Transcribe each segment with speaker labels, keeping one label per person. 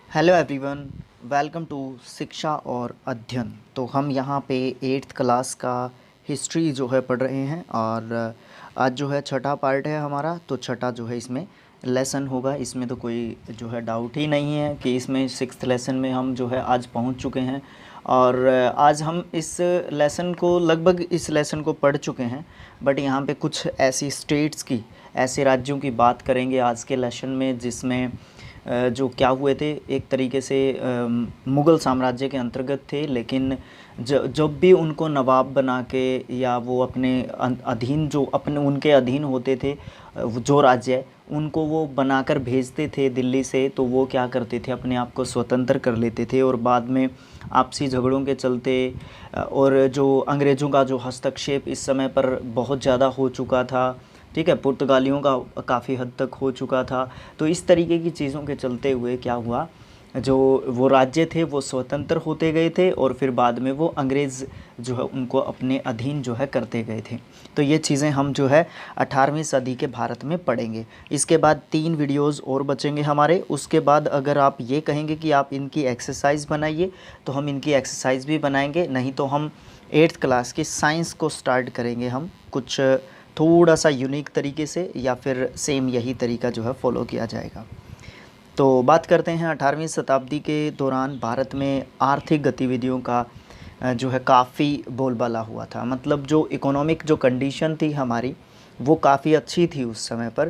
Speaker 1: Hello everyone. Welcome to शिक्षा और अध्ययन। तो हम यहाँ पे 8th क्लास का हिस्ट्री जो है पढ़ रहे हैं और आज जो है छठा पार्ट है हमारा। तो छठा जो है इसमें लेसन होगा, इसमें तो कोई जो है डाउट ही नहीं है कि इसमें 6th लेसन में हम जो है आज पहुँच चुके हैं। और आज हम इस लेसन को लगभग इस लेसन को पढ़ चुके हैं, बट यहाँ पे कुछ ऐसी स्टेट्स की, ऐसे राज्यों की बात करेंगे आज के लेसन में जिसमें जो क्या हुए थे, एक तरीके से मुग़ल साम्राज्य के अंतर्गत थे, लेकिन जब भी उनको नवाब बना के या वो अपने अधीन जो अपने उनके अधीन होते थे, जो राज्य उनको वो बनाकर भेजते थे दिल्ली से, तो वो क्या करते थे, अपने आप को स्वतंत्र कर लेते थे। और बाद में आपसी झगड़ों के चलते और जो अंग्रेज़ों का जो हस्तक्षेप इस समय पर बहुत ज़्यादा हो चुका था, ठीक है, पुर्तगालियों का काफ़ी हद तक हो चुका था। तो इस तरीके की चीज़ों के चलते हुए क्या हुआ, जो वो राज्य थे वो स्वतंत्र होते गए थे और फिर बाद में वो अंग्रेज़ जो है उनको अपने अधीन जो है करते गए थे। तो ये चीज़ें हम जो है 18वीं सदी के भारत में पढ़ेंगे। इसके बाद 3 वीडियोज़ और बचेंगे हमारे। उसके बाद अगर आप ये कहेंगे कि आप इनकी एक्सरसाइज बनाइए तो हम इनकी एक्सरसाइज भी बनाएंगे, नहीं तो हम 8th क्लास की साइंस को स्टार्ट करेंगे हम कुछ थोड़ा सा यूनिक तरीके से, या फिर सेम यही तरीका जो है फॉलो किया जाएगा। तो बात करते हैं 18वीं शताब्दी के दौरान भारत में आर्थिक गतिविधियों का जो है काफ़ी बोलबाला हुआ था। मतलब जो इकोनॉमिक जो कंडीशन थी हमारी वो काफ़ी अच्छी थी उस समय पर।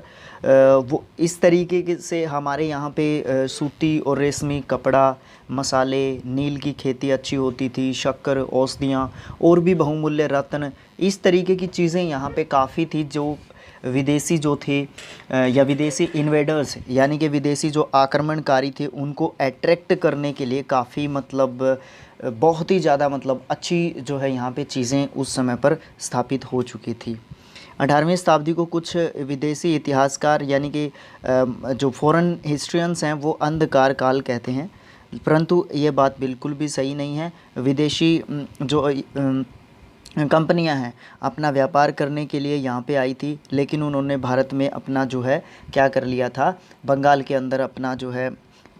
Speaker 1: वो इस तरीके से हमारे यहाँ पे सूती और रेशमी कपड़ा, मसाले, नील की खेती अच्छी होती थी, शक्कर, औषधियाँ और भी बहुमूल्य रत्न, इस तरीके की चीज़ें यहाँ पे काफ़ी थी। जो विदेशी जो थे या विदेशी इन्वेडर्स यानी कि विदेशी जो आक्रमणकारी थे उनको अट्रैक्ट करने के लिए काफ़ी मतलब बहुत ही ज़्यादा मतलब अच्छी जो है यहाँ पे चीज़ें उस समय पर स्थापित हो चुकी थी। 18वीं शताब्दी को कुछ विदेशी इतिहासकार यानी कि जो फॉरेन हिस्ट्रियंस हैं वो अंधकार काल कहते हैं, परंतु ये बात बिल्कुल भी सही नहीं है। विदेशी जो कंपनियां हैं अपना व्यापार करने के लिए यहाँ पे आई थी, लेकिन उन्होंने भारत में अपना जो है क्या कर लिया था, बंगाल के अंदर अपना जो है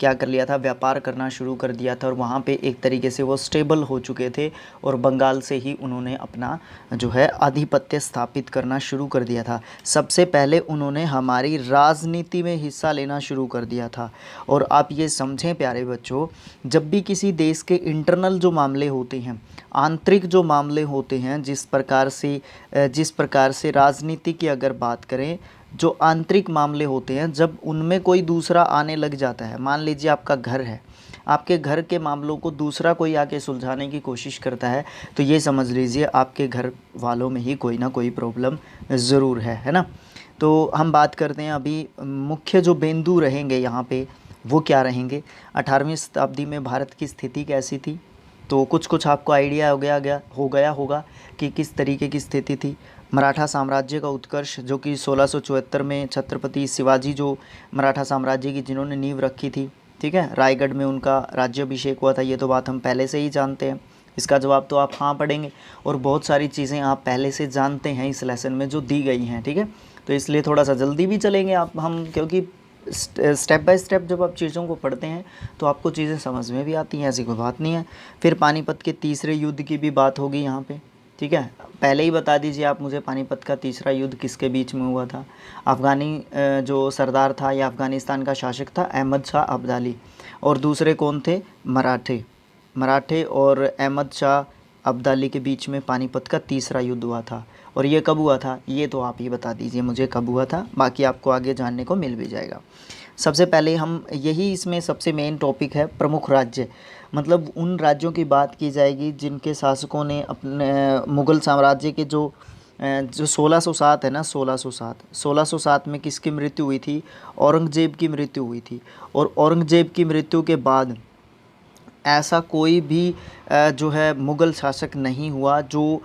Speaker 1: क्या कर लिया था, व्यापार करना शुरू कर दिया था। और वहाँ पे एक तरीके से वो स्टेबल हो चुके थे और बंगाल से ही उन्होंने अपना जो है आधिपत्य स्थापित करना शुरू कर दिया था। सबसे पहले उन्होंने हमारी राजनीति में हिस्सा लेना शुरू कर दिया था। और आप ये समझें प्यारे बच्चों, जब भी किसी देश के इंटरनल जो मामले होते हैं, आंतरिक जो मामले होते हैं, जिस प्रकार से राजनीति की अगर बात करें, जो आंतरिक मामले होते हैं, जब उनमें कोई दूसरा आने लग जाता है, मान लीजिए आपका घर है, आपके घर के मामलों को दूसरा कोई आके सुलझाने की कोशिश करता है, तो ये समझ लीजिए आपके घर वालों में ही कोई ना कोई प्रॉब्लम ज़रूर है ना। तो हम बात करते हैं अभी मुख्य जो बिंदु रहेंगे यहाँ पे वो क्या रहेंगे। 18वीं शताब्दी में भारत की स्थिति कैसी थी, तो कुछ आपको आइडिया हो गया होगा कि किस तरीके की स्थिति थी। मराठा साम्राज्य का उत्कर्ष, जो कि 1674 में छत्रपति शिवाजी जो मराठा साम्राज्य की जिन्होंने नींव रखी थी, ठीक है, रायगढ़ में उनका राज्याभिषेक हुआ था। ये तो बात हम पहले से ही जानते हैं, इसका जवाब तो आप हाँ पढ़ेंगे। और बहुत सारी चीज़ें आप पहले से जानते हैं इस लेसन में जो दी गई हैं, ठीक है। तो इसलिए थोड़ा सा जल्दी भी चलेंगे आप हम, क्योंकि स्टेप बाय स्टेप जब आप चीज़ों को पढ़ते हैं तो आपको चीज़ें समझ में भी आती हैं, ऐसी कोई बात नहीं है। फिर पानीपत के तीसरे युद्ध की भी बात होगी यहाँ पे, ठीक है। पहले ही बता दीजिए आप मुझे, पानीपत का तीसरा युद्ध किसके बीच में हुआ था। अफ़गानी जो सरदार था या अफ़गानिस्तान का शासक था अहमद शाह अब्दाली, और दूसरे कौन थे, मराठे और अहमद शाह अब्दाली के बीच में पानीपत का तीसरा युद्ध हुआ था। और ये कब हुआ था, ये तो आप ही बता दीजिए मुझे कब हुआ था, बाकी आपको आगे जानने को मिल भी जाएगा। सबसे पहले हम यही इसमें सबसे मेन टॉपिक है प्रमुख राज्य, मतलब उन राज्यों की बात की जाएगी जिनके शासकों ने अपने मुग़ल साम्राज्य के जो 1607 है ना, 1607 में किसकी मृत्यु हुई थी, औरंगज़ेब की मृत्यु हुई थी। और औरंगज़ेब की मृत्यु के बाद ऐसा कोई भी जो है मुग़ल शासक नहीं हुआ जो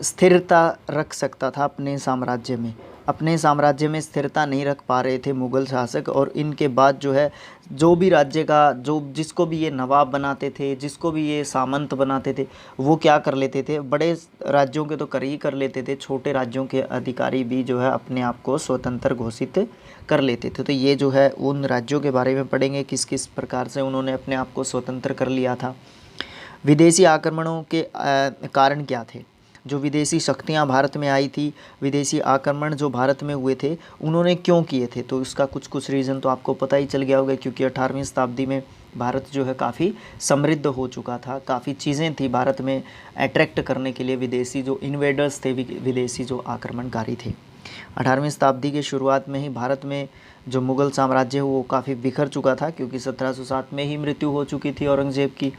Speaker 1: स्थिरता रख सकता था अपने साम्राज्य में। अपने साम्राज्य में स्थिरता नहीं रख पा रहे थे मुग़ल शासक, और इनके बाद जो है जो भी राज्य का जो जिसको भी ये नवाब बनाते थे, जिसको भी ये सामंत बनाते थे, वो क्या कर लेते थे, बड़े राज्यों के तो कर ही कर लेते थे, छोटे राज्यों के अधिकारी भी जो है अपने आप को स्वतंत्र घोषित कर लेते थे। तो ये जो है उन राज्यों के बारे में पढ़ेंगे किस किस प्रकार से उन्होंने अपने आप को स्वतंत्र कर लिया था। विदेशी आक्रमणों के कारण क्या थे, जो विदेशी शक्तियां भारत में आई थी, विदेशी आक्रमण जो भारत में हुए थे उन्होंने क्यों किए थे, तो इसका कुछ रीज़न तो आपको पता ही चल गया होगा, क्योंकि 18वीं शताब्दी में भारत जो है काफ़ी समृद्ध हो चुका था, काफ़ी चीज़ें थी भारत में अट्रैक्ट करने के लिए, विदेशी जो इन्वेडर्स थे, विदेशी जो आक्रमणकारी थे। 18वीं शताब्दी के शुरुआत में ही भारत में जो मुग़ल साम्राज्य वो काफ़ी बिखर चुका था, क्योंकि 1707 में ही मृत्यु हो चुकी थी औरंगज़ेब की।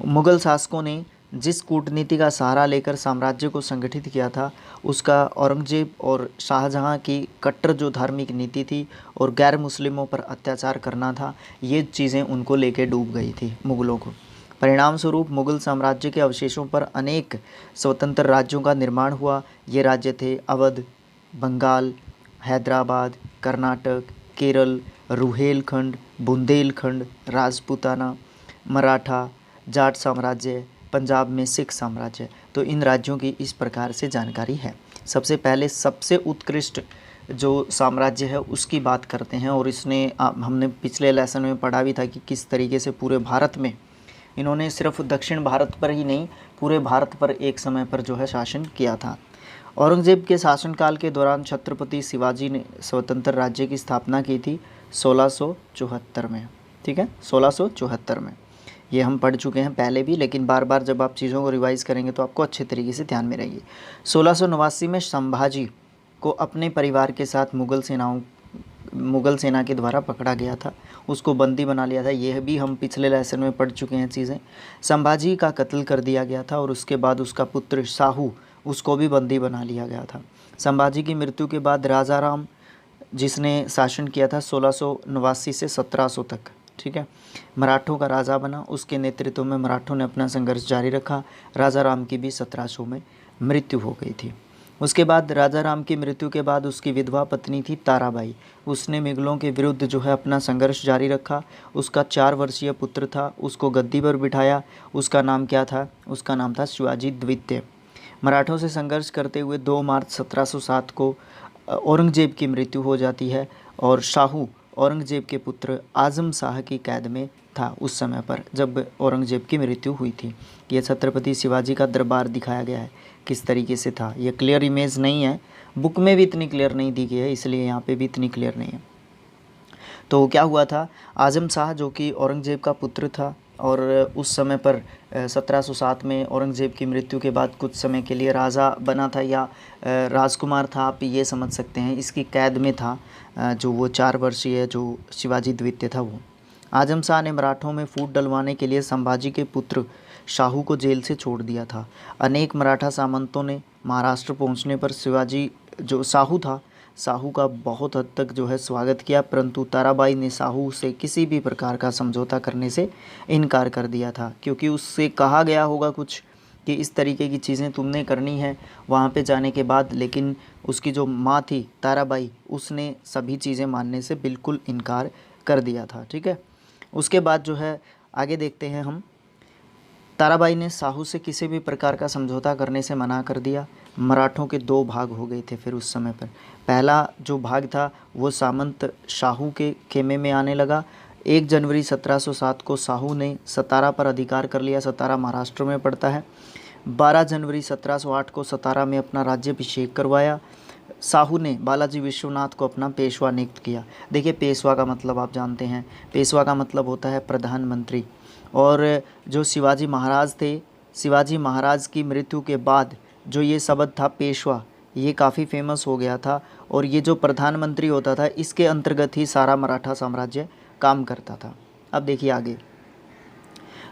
Speaker 1: मुग़ल शासकों ने जिस कूटनीति का सहारा लेकर साम्राज्य को संगठित किया था, उसका औरंगज़ेब और शाहजहां की कट्टर जो धार्मिक नीति थी और गैर मुस्लिमों पर अत्याचार करना था, ये चीज़ें उनको लेके डूब गई थी मुग़लों को। परिणाम स्वरूप मुग़ल साम्राज्य के अवशेषों पर अनेक स्वतंत्र राज्यों का निर्माण हुआ। ये राज्य थे अवध, बंगाल, हैदराबाद, कर्नाटक, केरल, रुहेलखंड, बुंदेलखंड, राजपूताना, मराठा, जाट साम्राज्य, पंजाब में सिख साम्राज्य। तो इन राज्यों की इस प्रकार से जानकारी है। सबसे पहले सबसे उत्कृष्ट जो साम्राज्य है उसकी बात करते हैं, और इसने हमने पिछले लेसन में पढ़ा भी था कि किस तरीके से पूरे भारत में इन्होंने सिर्फ दक्षिण भारत पर ही नहीं, पूरे भारत पर एक समय पर जो है शासन किया था। औरंगज़ेब के शासनकाल के दौरान छत्रपति शिवाजी ने स्वतंत्र राज्य की स्थापना की थी 1674 में। ठीक है, 1674 में। ये हम पढ़ चुके हैं पहले भी, लेकिन बार बार जब आप चीज़ों को रिवाइज़ करेंगे तो आपको अच्छे तरीके से ध्यान में रहेगी। 1689 में संभाजी को अपने परिवार के साथ मुग़ल सेना के द्वारा पकड़ा गया था, उसको बंदी बना लिया था। यह भी हम पिछले लेसन में पढ़ चुके हैं चीज़ें। संभाजी का कत्ल कर दिया गया था और उसके बाद उसका पुत्र शाहू, उसको भी बंदी बना लिया गया था। संभाजी की मृत्यु के बाद राजा राम, जिसने शासन किया था 1689 से 1700 तक, ठीक है, मराठों का राजा बना। उसके नेतृत्व में मराठों ने अपना संघर्ष जारी रखा। राजा राम की भी 1700 में मृत्यु हो गई थी। उसके बाद राजा राम की मृत्यु के बाद उसकी विधवा पत्नी थी ताराबाई, उसने मुगलों के विरुद्ध जो है अपना संघर्ष जारी रखा। उसका 4 वर्षीय पुत्र था, उसको गद्दी पर बिठाया। उसका नाम क्या था? उसका नाम था शिवाजी द्वितीय। मराठों से संघर्ष करते हुए 2 मार्च 1707 को औरंगज़ेब की मृत्यु हो जाती है, और शाहू औरंगज़ेब के पुत्र आज़म शाह की कैद में था उस समय पर जब औरंगज़ेब की मृत्यु हुई थी। यह छत्रपति शिवाजी का दरबार दिखाया गया है किस तरीके से था। यह क्लियर इमेज नहीं है, बुक में भी इतनी क्लियर नहीं दी गई है, इसलिए यहाँ पे भी इतनी क्लियर नहीं है। तो क्या हुआ था, आज़म शाह जो कि औरंगज़ेब का पुत्र था, और उस समय पर 1707 में औरंगज़ेब की मृत्यु के बाद कुछ समय के लिए राजा बना था, या राजकुमार था, आप ये समझ सकते हैं। इसकी कैद में था जो वो 4 वर्षीय जो शिवाजी द्वितीय था वो। आज़म शाह ने मराठों में फूट डलवाने के लिए संभाजी के पुत्र शाहू को जेल से छोड़ दिया था। अनेक मराठा सामंतों ने महाराष्ट्र पहुंचने पर शिवाजी जो शाहू था, शाहू का बहुत हद तक जो है स्वागत किया, परंतु ताराबाई ने शाहू से किसी भी प्रकार का समझौता करने से इनकार कर दिया था, क्योंकि उससे कहा गया होगा कुछ कि इस तरीके की चीज़ें तुमने करनी है वहाँ पे जाने के बाद, लेकिन उसकी जो माँ थी ताराबाई, उसने सभी चीज़ें मानने से बिल्कुल इनकार कर दिया था। ठीक है, उसके बाद जो है आगे देखते हैं हम। ताराबाई ने शाहू से किसी भी प्रकार का समझौता करने से मना कर दिया। मराठों के 2 भाग हो गए थे फिर उस समय पर। पहला जो भाग था वो सामंत शाहू के खेमे में आने लगा। 1 जनवरी 1707 को शाहू ने सतारा पर अधिकार कर लिया। सतारा महाराष्ट्र में पड़ता है। 12 जनवरी 1708 को सतारा में अपना राज्याभिषेक करवाया। शाहू ने बालाजी विश्वनाथ को अपना पेशवा नियुक्त किया। देखिए, पेशवा का मतलब आप जानते हैं, पेशवा का मतलब होता है प्रधानमंत्री। और जो शिवाजी महाराज थे, शिवाजी महाराज की मृत्यु के बाद जो ये शब्द था पेशवा, ये काफ़ी फेमस हो गया था, और ये जो प्रधानमंत्री होता था इसके अंतर्गत ही सारा मराठा साम्राज्य काम करता था। अब देखिए आगे,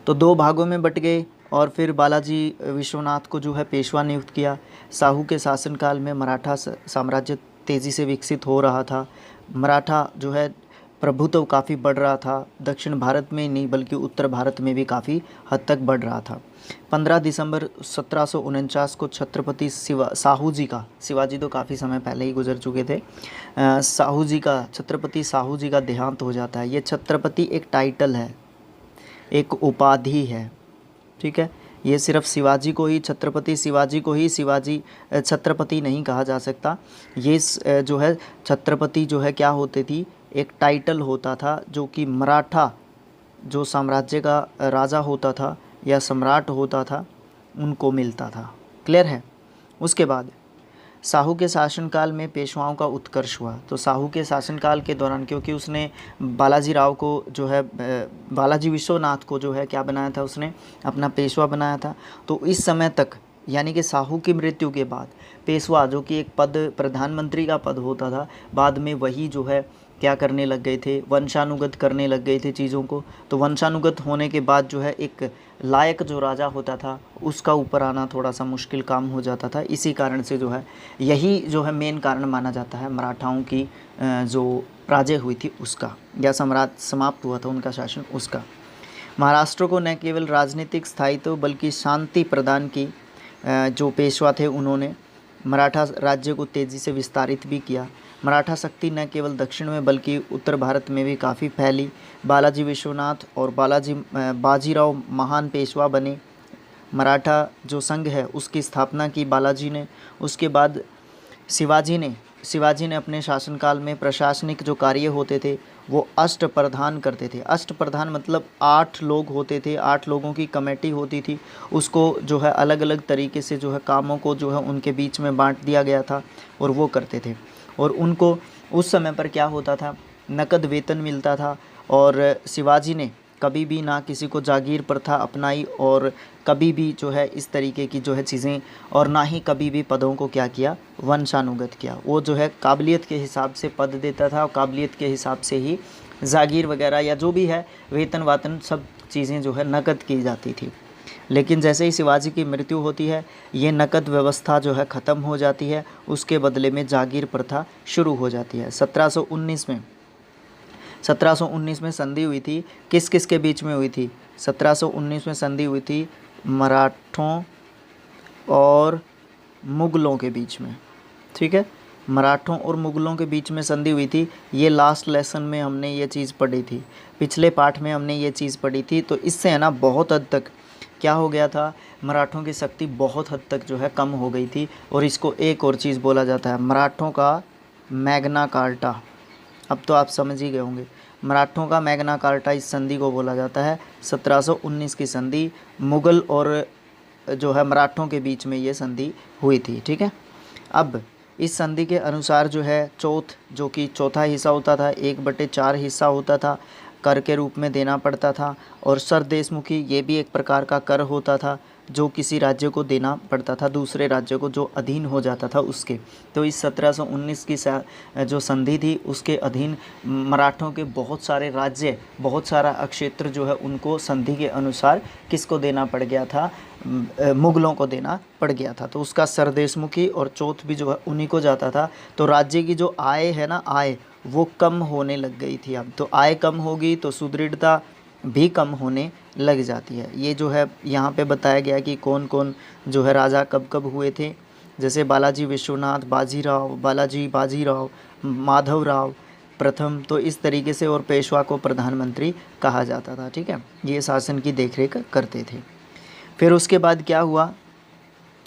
Speaker 1: तो 2 भागों में बट गए, और फिर बालाजी विश्वनाथ को जो है पेशवा नियुक्त किया। शाहू के शासनकाल में मराठा साम्राज्य तेज़ी से विकसित हो रहा था। मराठा जो है प्रभुत्व काफ़ी बढ़ रहा था। दक्षिण भारत में नहीं बल्कि उत्तर भारत में भी काफ़ी हद तक बढ़ रहा था। 15 दिसंबर 1749 को छत्रपति साहू जी का, शिवाजी तो काफ़ी समय पहले ही गुजर चुके थे, छत्रपति साहू जी का देहांत हो जाता है। ये छत्रपति एक टाइटल है, एक उपाधि है, ठीक है। ये सिर्फ शिवाजी को ही, छत्रपति शिवाजी को ही शिवाजी छत्रपति नहीं कहा जा सकता। ये जो है छत्रपति जो है क्या होती थी, एक टाइटल होता था जो कि मराठा जो साम्राज्य का राजा होता था या सम्राट होता था उनको मिलता था। क्लियर है। उसके बाद साहू के शासनकाल में पेशवाओं का उत्कर्ष हुआ। तो साहू के शासनकाल के दौरान, क्योंकि उसने बालाजी राव को जो है बालाजी विश्वनाथ को जो है क्या बनाया था, उसने अपना पेशवा बनाया था। तो इस समय तक यानी कि साहू की मृत्यु के बाद पेशवा जो कि एक पद प्रधानमंत्री का पद होता था, बाद में वही जो है क्या करने लग गए थे, वंशानुगत करने लग गए थे चीज़ों को। तो वंशानुगत होने के बाद जो है एक लायक जो राजा होता था उसका ऊपर आना थोड़ा सा मुश्किल काम हो जाता था। इसी कारण से जो है यही जो है मेन कारण माना जाता है मराठाओं की जो पराजय हुई थी उसका, या सम्राट समाप्त हुआ था उनका शासन उसका। महाराष्ट्र को न केवल राजनीतिक स्थायित्व बल्कि शांति प्रदान की जो पेशवा थे उन्होंने मराठा राज्य को तेज़ी से विस्तारित भी किया। मराठा शक्ति न केवल दक्षिण में बल्कि उत्तर भारत में भी काफ़ी फैली। बालाजी विश्वनाथ और बाजीराव महान पेशवा बने। मराठा जो संघ है उसकी स्थापना की बालाजी ने। उसके बाद शिवाजी ने अपने शासनकाल में प्रशासनिक जो कार्य होते थे वो अष्टप्रधान करते थे। अष्टप्रधान मतलब 8 लोग होते थे, 8 लोगों की कमेटी होती थी। उसको जो है अलग अलग तरीके से जो है कामों को जो है उनके बीच में बांट दिया गया था और वो करते थे। और उनको उस समय पर क्या होता था, नकद वेतन मिलता था। और शिवाजी ने कभी भी ना किसी को जागीर प्रथा अपनाई और कभी भी जो है इस तरीके की जो है चीज़ें, और ना ही कभी भी पदों को क्या किया, वंशानुगत किया। वो जो है काबिलियत के हिसाब से पद देता था और काबिलियत के हिसाब से ही जागीर वगैरह या जो भी है वेतन वातन सब चीज़ें जो है नकद की जाती थी। लेकिन जैसे ही शिवाजी की मृत्यु होती है ये नकद व्यवस्था जो है ख़त्म हो जाती है, उसके बदले में जागीर प्रथा शुरू हो जाती है। 1719 में संधि हुई थी। किस किस के बीच में हुई थी? 1719 में संधि हुई थी मराठों और मुग़लों के बीच में, ठीक है। मराठों और मुग़लों के बीच में संधि हुई थी। ये लास्ट लेसन में हमने ये चीज़ पढ़ी थी, पिछले पाठ में हमने ये चीज़ पढ़ी थी। तो इससे है ना बहुत हद तक क्या हो गया था, मराठों की शक्ति बहुत हद तक जो है कम हो गई थी। और इसको एक और चीज़ बोला जाता है, मराठों का मैग्ना कार्टा। अब तो आप समझ ही गए होंगे, मराठों का मैग्ना कार्टा इस संधि को बोला जाता है। 1719 की संधि मुग़ल और जो है मराठों के बीच में ये संधि हुई थी, ठीक है। अब इस संधि के अनुसार जो है चौथ जो कि चौथा हिस्सा होता था, 1/4 हिस्सा होता था, कर के रूप में देना पड़ता था। और सरदेशमुखी ये भी एक प्रकार का कर होता था जो किसी राज्य को देना पड़ता था, दूसरे राज्य को जो अधीन हो जाता था उसके। तो इस 1719 की जो संधि थी उसके अधीन मराठों के बहुत सारे राज्य, बहुत सारा क्षेत्र जो है उनको संधि के अनुसार किसको देना पड़ गया था, मुग़लों को देना पड़ गया था। तो उसका सरदेशमुखी और चौथ भी जो है उन्हीं को जाता था। तो राज्य की जो आय है ना, आय वो कम होने लग गई थी। अब तो आय कम होगी तो सुदृढ़ता भी कम होने लग जाती है। ये जो है यहाँ पे बताया गया कि कौन कौन जो है राजा कब कब हुए थे। जैसे बालाजी विश्वनाथ, बाजीराव, माधवराव प्रथम, तो इस तरीके से। और पेशवा को प्रधानमंत्री कहा जाता था, ठीक है। ये शासन की देखरेख करते थे। फिर उसके बाद क्या हुआ,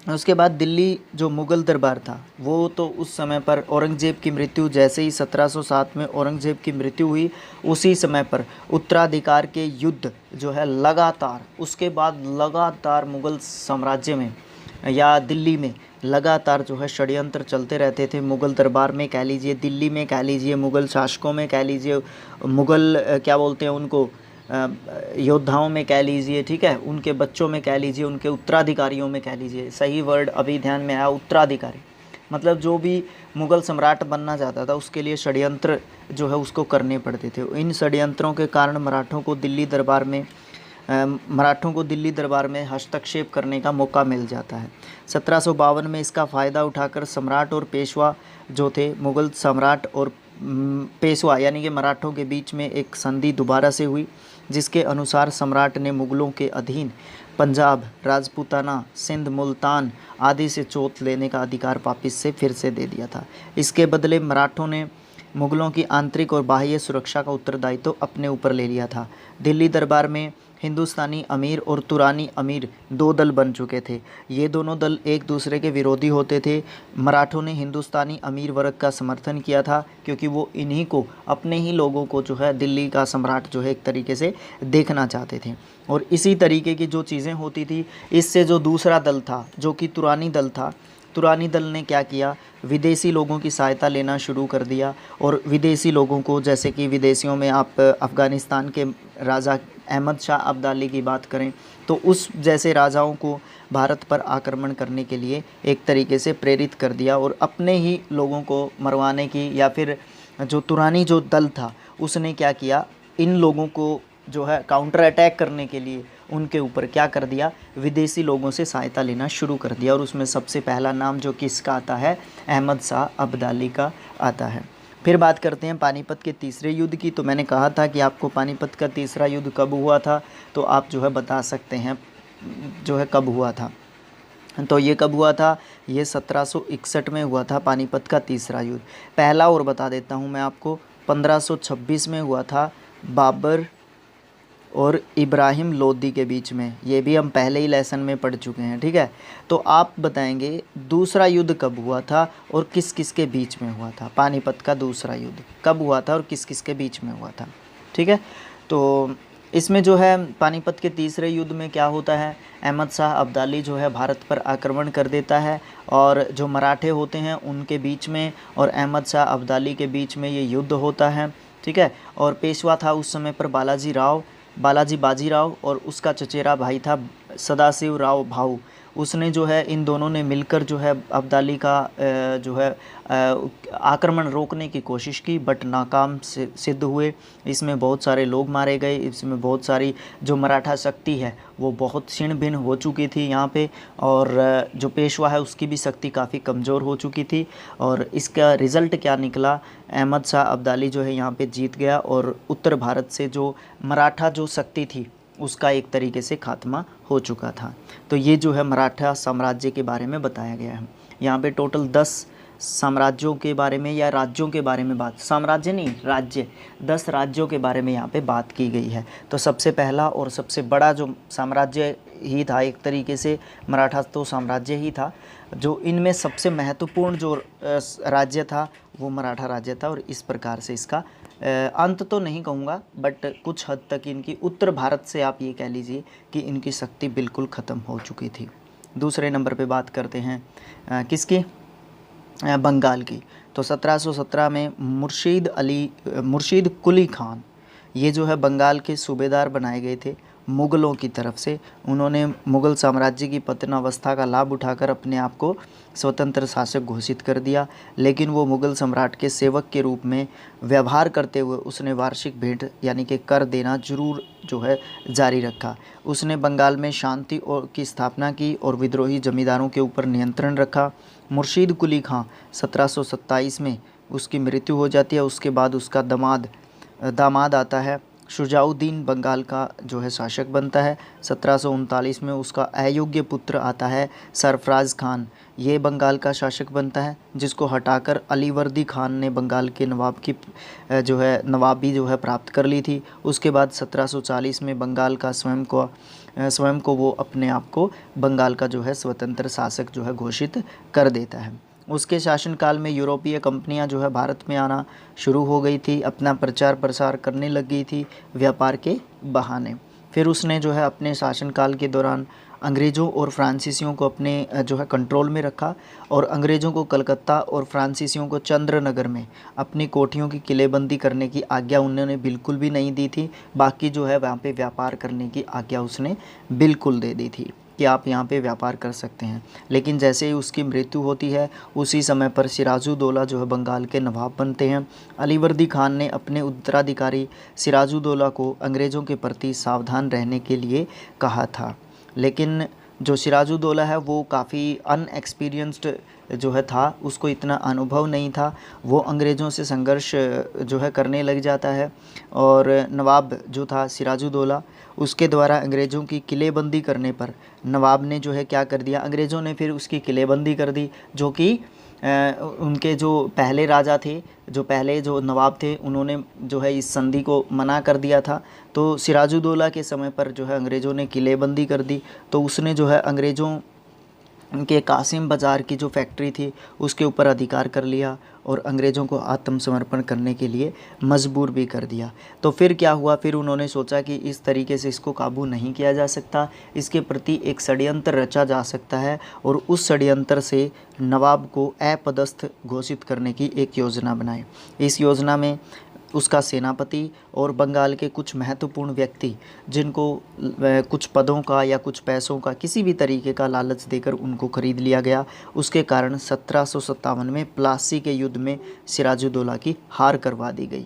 Speaker 1: उसके बाद दिल्ली जो मुग़ल दरबार था वो तो उस समय पर औरंगज़ेब की मृत्यु, जैसे ही 1707 में औरंगज़ेब की मृत्यु हुई उसी समय पर उत्तराधिकार के युद्ध जो है लगातार, उसके बाद लगातार मुग़ल साम्राज्य में या दिल्ली में लगातार जो है षड्यंत्र चलते रहते थे। मुग़ल दरबार में कह लीजिए, दिल्ली में कह लीजिए, मुग़ल शासकों में कह लीजिए, मुग़ल क्या बोलते हैं उनको, योद्धाओं में कह लीजिए, ठीक है, उनके बच्चों में कह लीजिए, उनके उत्तराधिकारियों में कह लीजिए। सही वर्ड अभी ध्यान में आया, उत्तराधिकारी। मतलब जो भी मुग़ल सम्राट बनना चाहता था उसके लिए षड्यंत्र जो है उसको करने पड़ते थे। इन षड्यंत्रों के कारण मराठों को दिल्ली दरबार में हस्तक्षेप करने का मौका मिल जाता है। 1752 में इसका फ़ायदा उठाकर सम्राट और पेशवा जो थे, मुग़ल सम्राट और पेशवा यानी कि मराठों के बीच में एक संधि दोबारा से हुई, जिसके अनुसार सम्राट ने मुग़लों के अधीन पंजाब, राजपूताना, सिंध, मुल्तान आदि से चोट लेने का अधिकार वापिस से फिर से दे दिया था। इसके बदले मराठों ने मुग़लों की आंतरिक और बाह्य सुरक्षा का उत्तरदायित्व अपने ऊपर ले लिया था। दिल्ली दरबार में हिंदुस्तानी अमीर और तुरानी अमीर दो दल बन चुके थे। ये दोनों दल एक दूसरे के विरोधी होते थे। मराठों ने हिंदुस्तानी अमीर वर्ग का समर्थन किया था, क्योंकि वो इन्हीं को, अपने ही लोगों को जो है दिल्ली का सम्राट जो है एक तरीके से देखना चाहते थे। और इसी तरीके की जो चीज़ें होती थी, इससे जो दूसरा दल था, जो कि तुरानी दल था, तुरानी दल ने क्या किया, विदेशी लोगों की सहायता लेना शुरू कर दिया। और विदेशी लोगों को, जैसे कि विदेशियों में आप अफ़गानिस्तान के राजा अहमद शाह अब्दाली की बात करें, तो उस जैसे राजाओं को भारत पर आक्रमण करने के लिए एक तरीके से प्रेरित कर दिया। और अपने ही लोगों को मरवाने की, या फिर जो तुरानी जो दल था उसने क्या किया, इन लोगों को जो है काउंटर अटैक करने के लिए उनके ऊपर क्या कर दिया, विदेशी लोगों से सहायता लेना शुरू कर दिया। और उसमें सबसे पहला नाम जो किसका आता है, अहमद शाह अब्दाली का आता है। फिर बात करते हैं पानीपत के तीसरे युद्ध की। तो मैंने कहा था कि आपको पानीपत का तीसरा युद्ध कब हुआ था, तो आप जो है बता सकते हैं जो है कब हुआ था। तो ये कब हुआ था, ये 1761 में हुआ था पानीपत का तीसरा युद्ध। पहला और बता देता हूँ मैं आपको, 1526 में हुआ था बाबर और इब्राहिम लोदी के बीच में। ये भी हम पहले ही लेसन में पढ़ चुके हैं, ठीक है। तो आप बताएंगे दूसरा युद्ध कब हुआ था और किस किस के बीच में हुआ था। पानीपत का दूसरा युद्ध कब हुआ था और किस किस के बीच में हुआ था, ठीक है। तो इसमें जो है पानीपत के तीसरे युद्ध में क्या होता है, अहमद शाह अब्दाली जो है भारत पर आक्रमण कर देता है, और जो मराठे होते हैं उनके बीच में और अहमद शाह अब्दाली के बीच में ये युद्ध होता है, ठीक है। और पेशवा था उस समय पर बालाजी बाजीराव, और उसका चचेरा भाई था सदाशिव राव भाऊ। उसने जो है, इन दोनों ने मिलकर जो है अब्दाली का जो है आक्रमण रोकने की कोशिश की, बट नाकाम सिद्ध हुए। इसमें बहुत सारे लोग मारे गए, इसमें बहुत सारी जो मराठा शक्ति है वो बहुत छिन्न भिन्न हो चुकी थी यहाँ पे, और जो पेशवा है उसकी भी शक्ति काफ़ी कमज़ोर हो चुकी थी। और इसका रिज़ल्ट क्या निकला, अहमद शाह अब्दाली जो है यहाँ पे जीत गया, और उत्तर भारत से जो मराठा जो शक्ति थी उसका एक तरीके से खात्मा हो चुका था। तो ये जो है मराठा साम्राज्य के बारे में बताया गया है। यहाँ पे टोटल 10 साम्राज्यों के बारे में या राज्यों के बारे में बात, साम्राज्य नहीं राज्य, 10 राज्यों के बारे में यहाँ पे बात की गई है। तो सबसे पहला और सबसे बड़ा जो साम्राज्य ही था एक तरीके से, मराठा तो साम्राज्य ही था। जो इनमें सबसे महत्वपूर्ण जो राज्य था वो मराठा राज्य था। और इस प्रकार से इसका अंत तो नहीं कहूँगा, बट कुछ हद तक इनकी उत्तर भारत से आप ये कह लीजिए कि इनकी शक्ति बिल्कुल ख़त्म हो चुकी थी। दूसरे नंबर पे बात करते हैं किसकी, बंगाल की। तो 1717 में मुर्शीद कुली खान, ये जो है बंगाल के सूबेदार बनाए गए थे मुग़लों की तरफ से। उन्होंने मुग़ल साम्राज्य की पतनावस्था का लाभ उठाकर अपने आप को स्वतंत्र शासक घोषित कर दिया, लेकिन वो मुग़ल सम्राट के सेवक के रूप में व्यवहार करते हुए उसने वार्षिक भेंट यानी कि कर देना जरूर जो है जारी रखा। उसने बंगाल में शांति और की स्थापना की और विद्रोही जमींदारों के ऊपर नियंत्रण रखा। मुर्शीद कुली खां 1727 में उसकी मृत्यु हो जाती है। उसके बाद उसका दामाद आता है शुजाउद्दीन, बंगाल का जो है शासक बनता है। 1739 में उसका अयोग्य पुत्र आता है सरफराज खान, ये बंगाल का शासक बनता है, जिसको हटाकर अलीवर्दी खान ने बंगाल के नवाब की जो है नवाबी जो है प्राप्त कर ली थी। उसके बाद 1740 में बंगाल का स्वयं को वो अपने आप को बंगाल का जो है स्वतंत्र शासक जो है घोषित कर देता है। उसके शासनकाल में यूरोपीय कंपनियां जो है भारत में आना शुरू हो गई थी, अपना प्रचार प्रसार करने लग गई थी व्यापार के बहाने। फिर उसने जो है अपने शासनकाल के दौरान अंग्रेज़ों और फ्रांसीसियों को अपने जो है कंट्रोल में रखा, और अंग्रेज़ों को कलकत्ता और फ्रांसीसियों को चंद्रनगर में अपनी कोठियों की किलेबंदी करने की आज्ञा उन्होंने बिल्कुल भी नहीं दी थी। बाकी जो है वहाँ पे व्यापार करने की आज्ञा उसने बिल्कुल दे दी थी कि आप यहाँ पे व्यापार कर सकते हैं। लेकिन जैसे ही उसकी मृत्यु होती है उसी समय पर सिराजुद्दौला जो है बंगाल के नवाब बनते हैं। अलीवर्दी खान ने अपने उत्तराधिकारी सिराजुद्दौला को अंग्रेज़ों के प्रति सावधान रहने के लिए कहा था, लेकिन जो सिराजुद्दौला है वो काफ़ी अनएक्सपीरियंस्ड जो है था, उसको इतना अनुभव नहीं था। वो अंग्रेज़ों से संघर्ष जो है करने लग जाता है और नवाब जो था सिराजुद्दौला, उसके द्वारा अंग्रेज़ों की किलेबंदी करने पर नवाब ने जो है क्या कर दिया, अंग्रेज़ों ने फिर उसकी किलेबंदी कर दी, जो कि उनके जो पहले राजा थे, जो पहले जो नवाब थे, उन्होंने जो है इस संधि को मना कर दिया था। तो सिराजुद्दौला के समय पर जो है अंग्रेज़ों ने किलेबंदी कर दी, तो उसने जो है अंग्रेज़ों के कासिम बाज़ार की जो फैक्ट्री थी उसके ऊपर अधिकार कर लिया और अंग्रेज़ों को आत्मसमर्पण करने के लिए मजबूर भी कर दिया। तो फिर क्या हुआ, फिर उन्होंने सोचा कि इस तरीके से इसको काबू नहीं किया जा सकता, इसके प्रति एक षड्यंत्र रचा जा सकता है और उस षड्यंत्र से नवाब को अपदस्थ घोषित करने की एक योजना बनाई। इस योजना में उसका सेनापति और बंगाल के कुछ महत्वपूर्ण व्यक्ति, जिनको कुछ पदों का या कुछ पैसों का किसी भी तरीके का लालच देकर उनको खरीद लिया गया। उसके कारण 1757 में प्लासी के युद्ध में सिराजुद्दौला की हार करवा दी गई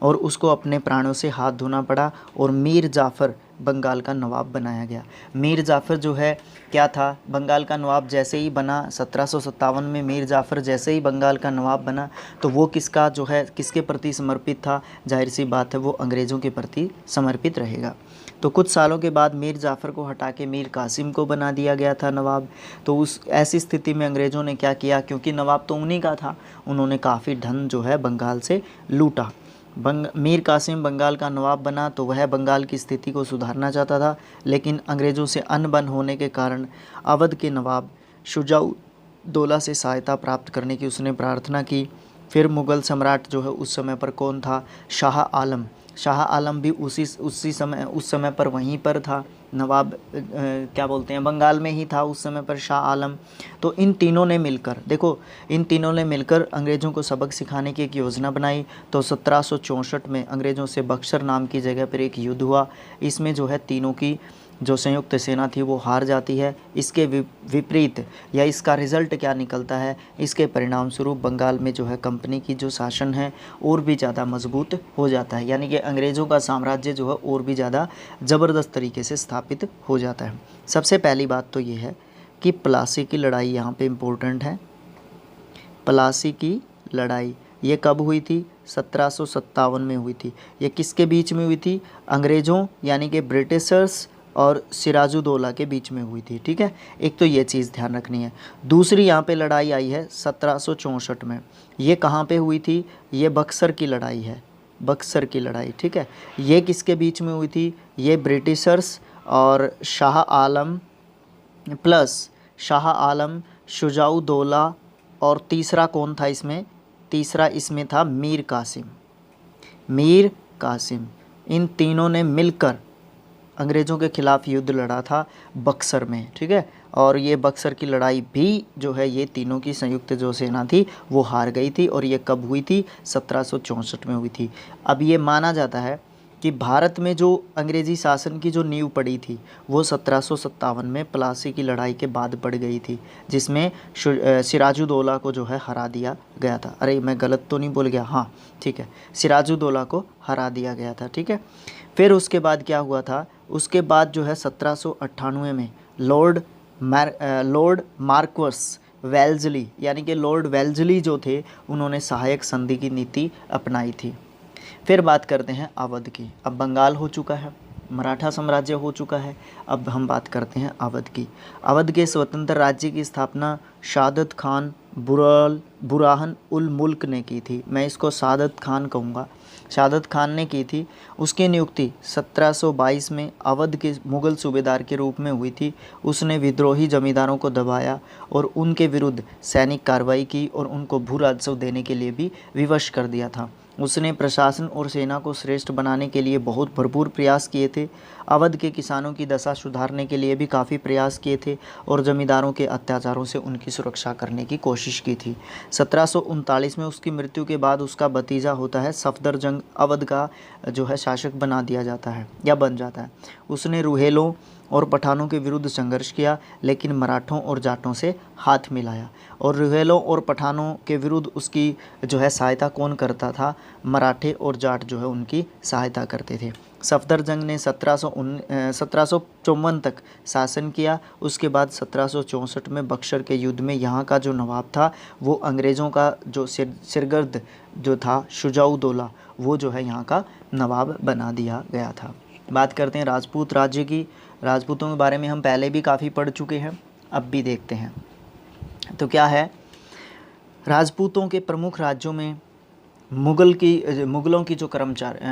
Speaker 1: और उसको अपने प्राणों से हाथ धोना पड़ा और मीर जाफ़र बंगाल का नवाब बनाया गया। मीर जाफ़र जो है क्या था, बंगाल का नवाब जैसे ही बना 1757 में, मीर जाफ़र जैसे ही बंगाल का नवाब बना तो वो किसका जो है किसके प्रति समर्पित था, जाहिर सी बात है वो अंग्रेज़ों के प्रति समर्पित रहेगा। तो कुछ सालों के बाद मीर जाफ़र को हटा के मीर कासिम को बना दिया गया था नवाब। तो उस ऐसी स्थिति में अंग्रेज़ों ने क्या किया, क्योंकि नवाब तो उन्हीं का था, उन्होंने काफ़ी धन जो है बंगाल से लूटा। मीर कासिम बंगाल का नवाब बना तो वह बंगाल की स्थिति को सुधारना चाहता था, लेकिन अंग्रेज़ों से अनबन होने के कारण अवध के नवाब शुजाउद्दौला से सहायता प्राप्त करने की उसने प्रार्थना की। फिर मुग़ल सम्राट जो है उस समय पर कौन था, शाह आलम। शाह आलम भी उस समय पर वहीं पर था, नवाब क्या बोलते हैं बंगाल में ही था उस समय पर शाह आलम। तो इन तीनों ने मिलकर, देखो इन तीनों ने मिलकर अंग्रेज़ों को सबक सिखाने की एक योजना बनाई। तो 1764 में अंग्रेज़ों से बक्सर नाम की जगह पर एक युद्ध हुआ। इसमें जो है तीनों की जो संयुक्त सेना थी वो हार जाती है। इसके विपरीत या इसका रिज़ल्ट क्या निकलता है, इसके परिणाम स्वरूप बंगाल में जो है कंपनी की जो शासन है और भी ज़्यादा मजबूत हो जाता है, यानी कि अंग्रेज़ों का साम्राज्य जो है और भी ज़्यादा ज़बरदस्त तरीके से स्थापित हो जाता है। सबसे पहली बात तो ये है कि प्लासी की लड़ाई यहाँ पे इम्पोर्टेंट है। प्लासी की लड़ाई ये कब हुई थी, 1757 में हुई थी। ये किसके बीच में हुई थी, अंग्रेज़ों यानी कि ब्रिटिशर्स और सिराजुद्दौला के बीच में हुई थी। ठीक है, एक तो ये चीज़ ध्यान रखनी है। दूसरी यहाँ पे लड़ाई आई है 1764 में। ये कहाँ पे हुई थी, ये बक्सर की लड़ाई है, बक्सर की लड़ाई। ठीक है, ये किसके बीच में हुई थी, ये ब्रिटिशर्स और शाह आलम प्लस शाह आलम, शुजाउद्दौला और तीसरा कौन था इसमें, तीसरा इसमें था मीर कासिम। मीर कासिम, इन तीनों ने मिलकर अंग्रेज़ों के ख़िलाफ़ युद्ध लड़ा था बक्सर में। ठीक है, और ये बक्सर की लड़ाई भी जो है ये तीनों की संयुक्त जो सेना थी वो हार गई थी और ये कब हुई थी, 1764 में हुई थी। अब ये माना जाता है कि भारत में जो अंग्रेज़ी शासन की जो नींव पड़ी थी वो 1757 में प्लासी की लड़ाई के बाद पड़ गई थी, जिसमें सिराजुद्दौला को जो है हरा दिया गया था। अरे मैं गलत तो नहीं बोल गया, हाँ ठीक है, सिराजुद्दौला को हरा दिया गया था। ठीक है, फिर उसके बाद क्या हुआ था, उसके बाद जो है 1798 में लॉर्ड मार्क्वस वेल्जली यानी कि लॉर्ड वेल्जली जो थे उन्होंने सहायक संधि की नीति अपनाई थी। फिर बात करते हैं अवध की। अब बंगाल हो चुका है, मराठा साम्राज्य हो चुका है, अब हम बात करते हैं अवध की। अवध के स्वतंत्र राज्य की स्थापना शादत खान बुरहान उल मुल्क ने की थी। मैं इसको सादत खान कहूँगा, शादत खान ने की थी। उसकी नियुक्ति 1722 में अवध के मुग़ल सूबेदार के रूप में हुई थी। उसने विद्रोही जमींदारों को दबाया और उनके विरुद्ध सैनिक कार्रवाई की और उनको भू राजस्व देने के लिए भी विवश कर दिया था। उसने प्रशासन और सेना को श्रेष्ठ बनाने के लिए बहुत भरपूर प्रयास किए थे। अवध के किसानों की दशा सुधारने के लिए भी काफ़ी प्रयास किए थे और जमींदारों के अत्याचारों से उनकी सुरक्षा करने की कोशिश की थी। 1739 में उसकी मृत्यु के बाद उसका भतीजा होता है सफदरजंग अवध का जो है शासक बना दिया जाता है या बन जाता है। उसने रुहेलों और पठानों के विरुद्ध संघर्ष किया, लेकिन मराठों और जाटों से हाथ मिलाया। और रुघेलों और पठानों के विरुद्ध उसकी जो है सहायता कौन करता था? मराठे और जाट जो है उनकी सहायता करते थे। सफदरजंग ने 1754 तक शासन किया। उसके बाद 1764 में बक्सर के युद्ध में यहाँ का जो नवाब था वो अंग्रेज़ों का जो सिरगर्द जो था शुजाउद्दौला, वो जो है यहाँ का नवाब बना दिया गया था। बात करते हैं राजपूत राज्य की। राजपूतों के बारे में हम पहले भी काफ़ी पढ़ चुके हैं, अब भी देखते हैं। तो क्या है, राजपूतों के प्रमुख राज्यों में मुग़लों की जो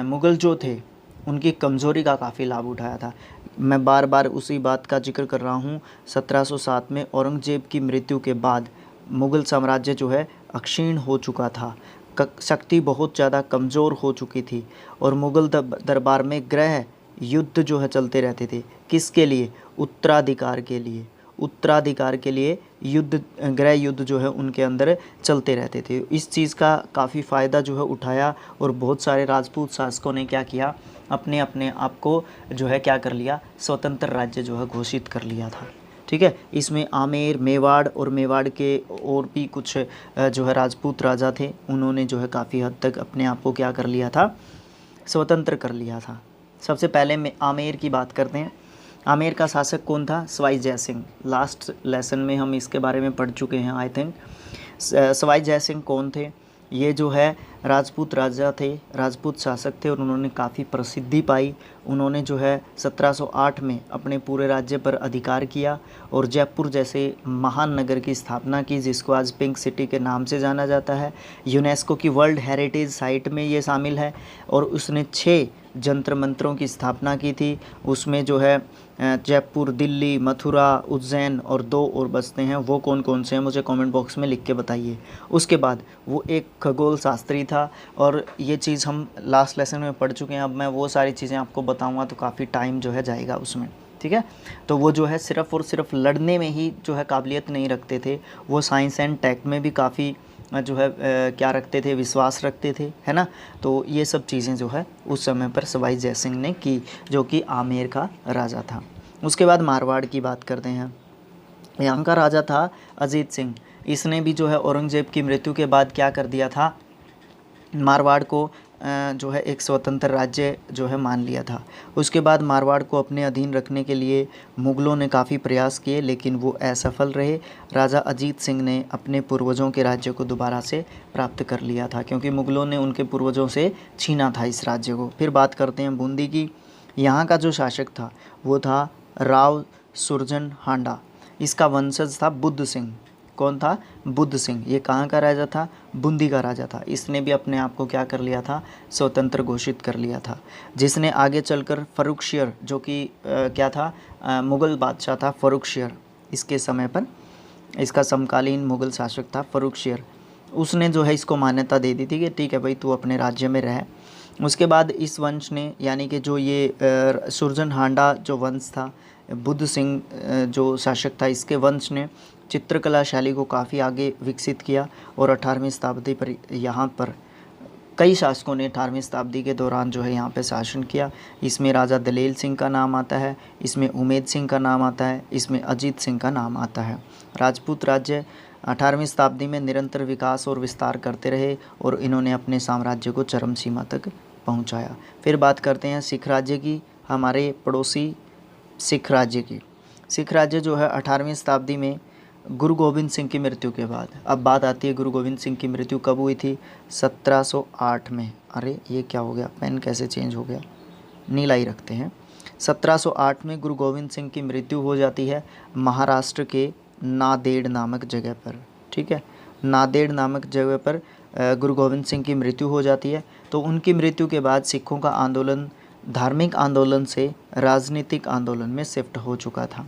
Speaker 1: मुग़ल जो थे उनकी कमज़ोरी का काफ़ी लाभ उठाया था। मैं बार बार उसी बात का जिक्र कर रहा हूँ। 1707 में औरंगज़ेब की मृत्यु के बाद मुग़ल साम्राज्य जो है अक्षीण हो चुका था, शक्ति बहुत ज़्यादा कमज़ोर हो चुकी थी और मुग़ल दरबार में गृह युद्ध जो है चलते रहते थे। किसके लिए? उत्तराधिकार के लिए। उत्तराधिकार के लिए गृह युद्ध जो है उनके अंदर चलते रहते थे। इस चीज़ का काफ़ी फ़ायदा जो है उठाया और बहुत सारे राजपूत शासकों ने क्या किया, अपने आप को जो है क्या कर लिया, स्वतंत्र राज्य जो है घोषित कर लिया था। ठीक है, इसमें आमेर, मेवाड़ और मेवाड़ के और भी कुछ जो है राजपूत राजा थे, उन्होंने जो है काफ़ी हद तक अपने आप को क्या कर लिया था, स्वतंत्र कर लिया था। सबसे पहले आमेर की बात करते हैं। आमेर का शासक कौन था? सवाई जयसिंह। लास्ट लेसन में हम इसके बारे में पढ़ चुके हैं आई थिंक। सवाई जयसिंह कौन थे? ये जो है राजपूत राजा थे, राजपूत शासक थे और उन्होंने काफ़ी प्रसिद्धि पाई। उन्होंने जो है 1708 में अपने पूरे राज्य पर अधिकार किया और जयपुर जैसे महान नगर की स्थापना की, जिसको आज पिंक सिटी के नाम से जाना जाता है। यूनेस्को की वर्ल्ड हेरिटेज साइट में ये शामिल है और उसने 6 जंतर मंत्रों की स्थापना की थी। उसमें जो है जयपुर, दिल्ली, मथुरा, उज्जैन और 2 और बसते हैं। वो कौन कौन से हैं मुझे कमेंट बॉक्स में लिख के बताइए। उसके बाद वो एक खगोल शास्त्री था और ये चीज़ हम लास्ट लेसन में पढ़ चुके हैं। अब मैं वो सारी चीज़ें आपको बताऊंगा तो काफ़ी टाइम जो है जाएगा उसमें। ठीक है, तो वो जो है सिर्फ़ और सिर्फ लड़ने में ही जो है काबिलियत नहीं रखते थे, वो साइंस एंड टेक में भी काफ़ी जो है क्या रखते थे, विश्वास रखते थे, है ना। तो ये सब चीज़ें जो है उस समय पर सवाई जयसिंह ने की, जो कि आमेर का राजा था। उसके बाद मारवाड़ की बात करते हैं। यहाँ का राजा था अजीत सिंह। इसने भी जो है औरंगज़ेब की मृत्यु के बाद क्या कर दिया था, मारवाड़ को जो है एक स्वतंत्र राज्य जो है मान लिया था। उसके बाद मारवाड़ को अपने अधीन रखने के लिए मुग़लों ने काफ़ी प्रयास किए, लेकिन वो असफल रहे। राजा अजीत सिंह ने अपने पूर्वजों के राज्य को दोबारा से प्राप्त कर लिया था, क्योंकि मुग़लों ने उनके पूर्वजों से छीना था इस राज्य को। फिर बात करते हैं बूंदी की। यहाँ का जो शासक था वो था राव सुरजन हांडा। इसका वंशज था बुद्ध सिंह। कौन था? बुद्ध सिंह। ये कहाँ का राजा था? बूंदी का राजा था। इसने भी अपने आप को क्या कर लिया था, स्वतंत्र घोषित कर लिया था, जिसने आगे चलकर फर्रुखशियर जो कि क्या था, मुग़ल बादशाह था फर्रुखशियर। इसके समय पर इसका समकालीन मुग़ल शासक था फर्रुखशियर। उसने जो है इसको मान्यता दे दी थी कि ठीक है भाई, तू अपने राज्य में रह। उसके बाद इस वंश ने, यानी कि जो ये सुरजन हांडा जो वंश था, बुद्ध सिंह जो शासक था, इसके वंश ने चित्रकला शैली को काफ़ी आगे विकसित किया और 18वीं शताब्दी पर यहाँ पर कई शासकों ने 18वीं शताब्दी के दौरान जो है यहाँ पे शासन किया। इसमें राजा दलेल सिंह का नाम आता है, इसमें उमेद सिंह का नाम आता है, इसमें अजीत सिंह का नाम आता है। राजपूत राज्य 18वीं शताब्दी में निरंतर विकास और विस्तार करते रहे और इन्होंने अपने साम्राज्य को चरम सीमा तक पहुँचाया। फिर बात करते हैं सिख राज्य की, हमारे पड़ोसी सिख राज्य की। सिख राज्य जो है 18वीं शताब्दी में गुरु गोविंद सिंह की मृत्यु के बाद, अब बात आती है गुरु गोविंद सिंह की मृत्यु कब हुई थी? 1708 में। अरे ये क्या हो गया, पेन कैसे चेंज हो गया, नीला ही रखते हैं। 1708 में गुरु गोविंद सिंह की मृत्यु हो जाती है महाराष्ट्र के नांदेड़ नामक जगह पर। ठीक है, नांदेड़ नामक जगह पर गुरु गोविंद सिंह की मृत्यु हो जाती है। तो उनकी मृत्यु के बाद सिखों का आंदोलन धार्मिक आंदोलन से राजनीतिक आंदोलन में शिफ्ट हो चुका था।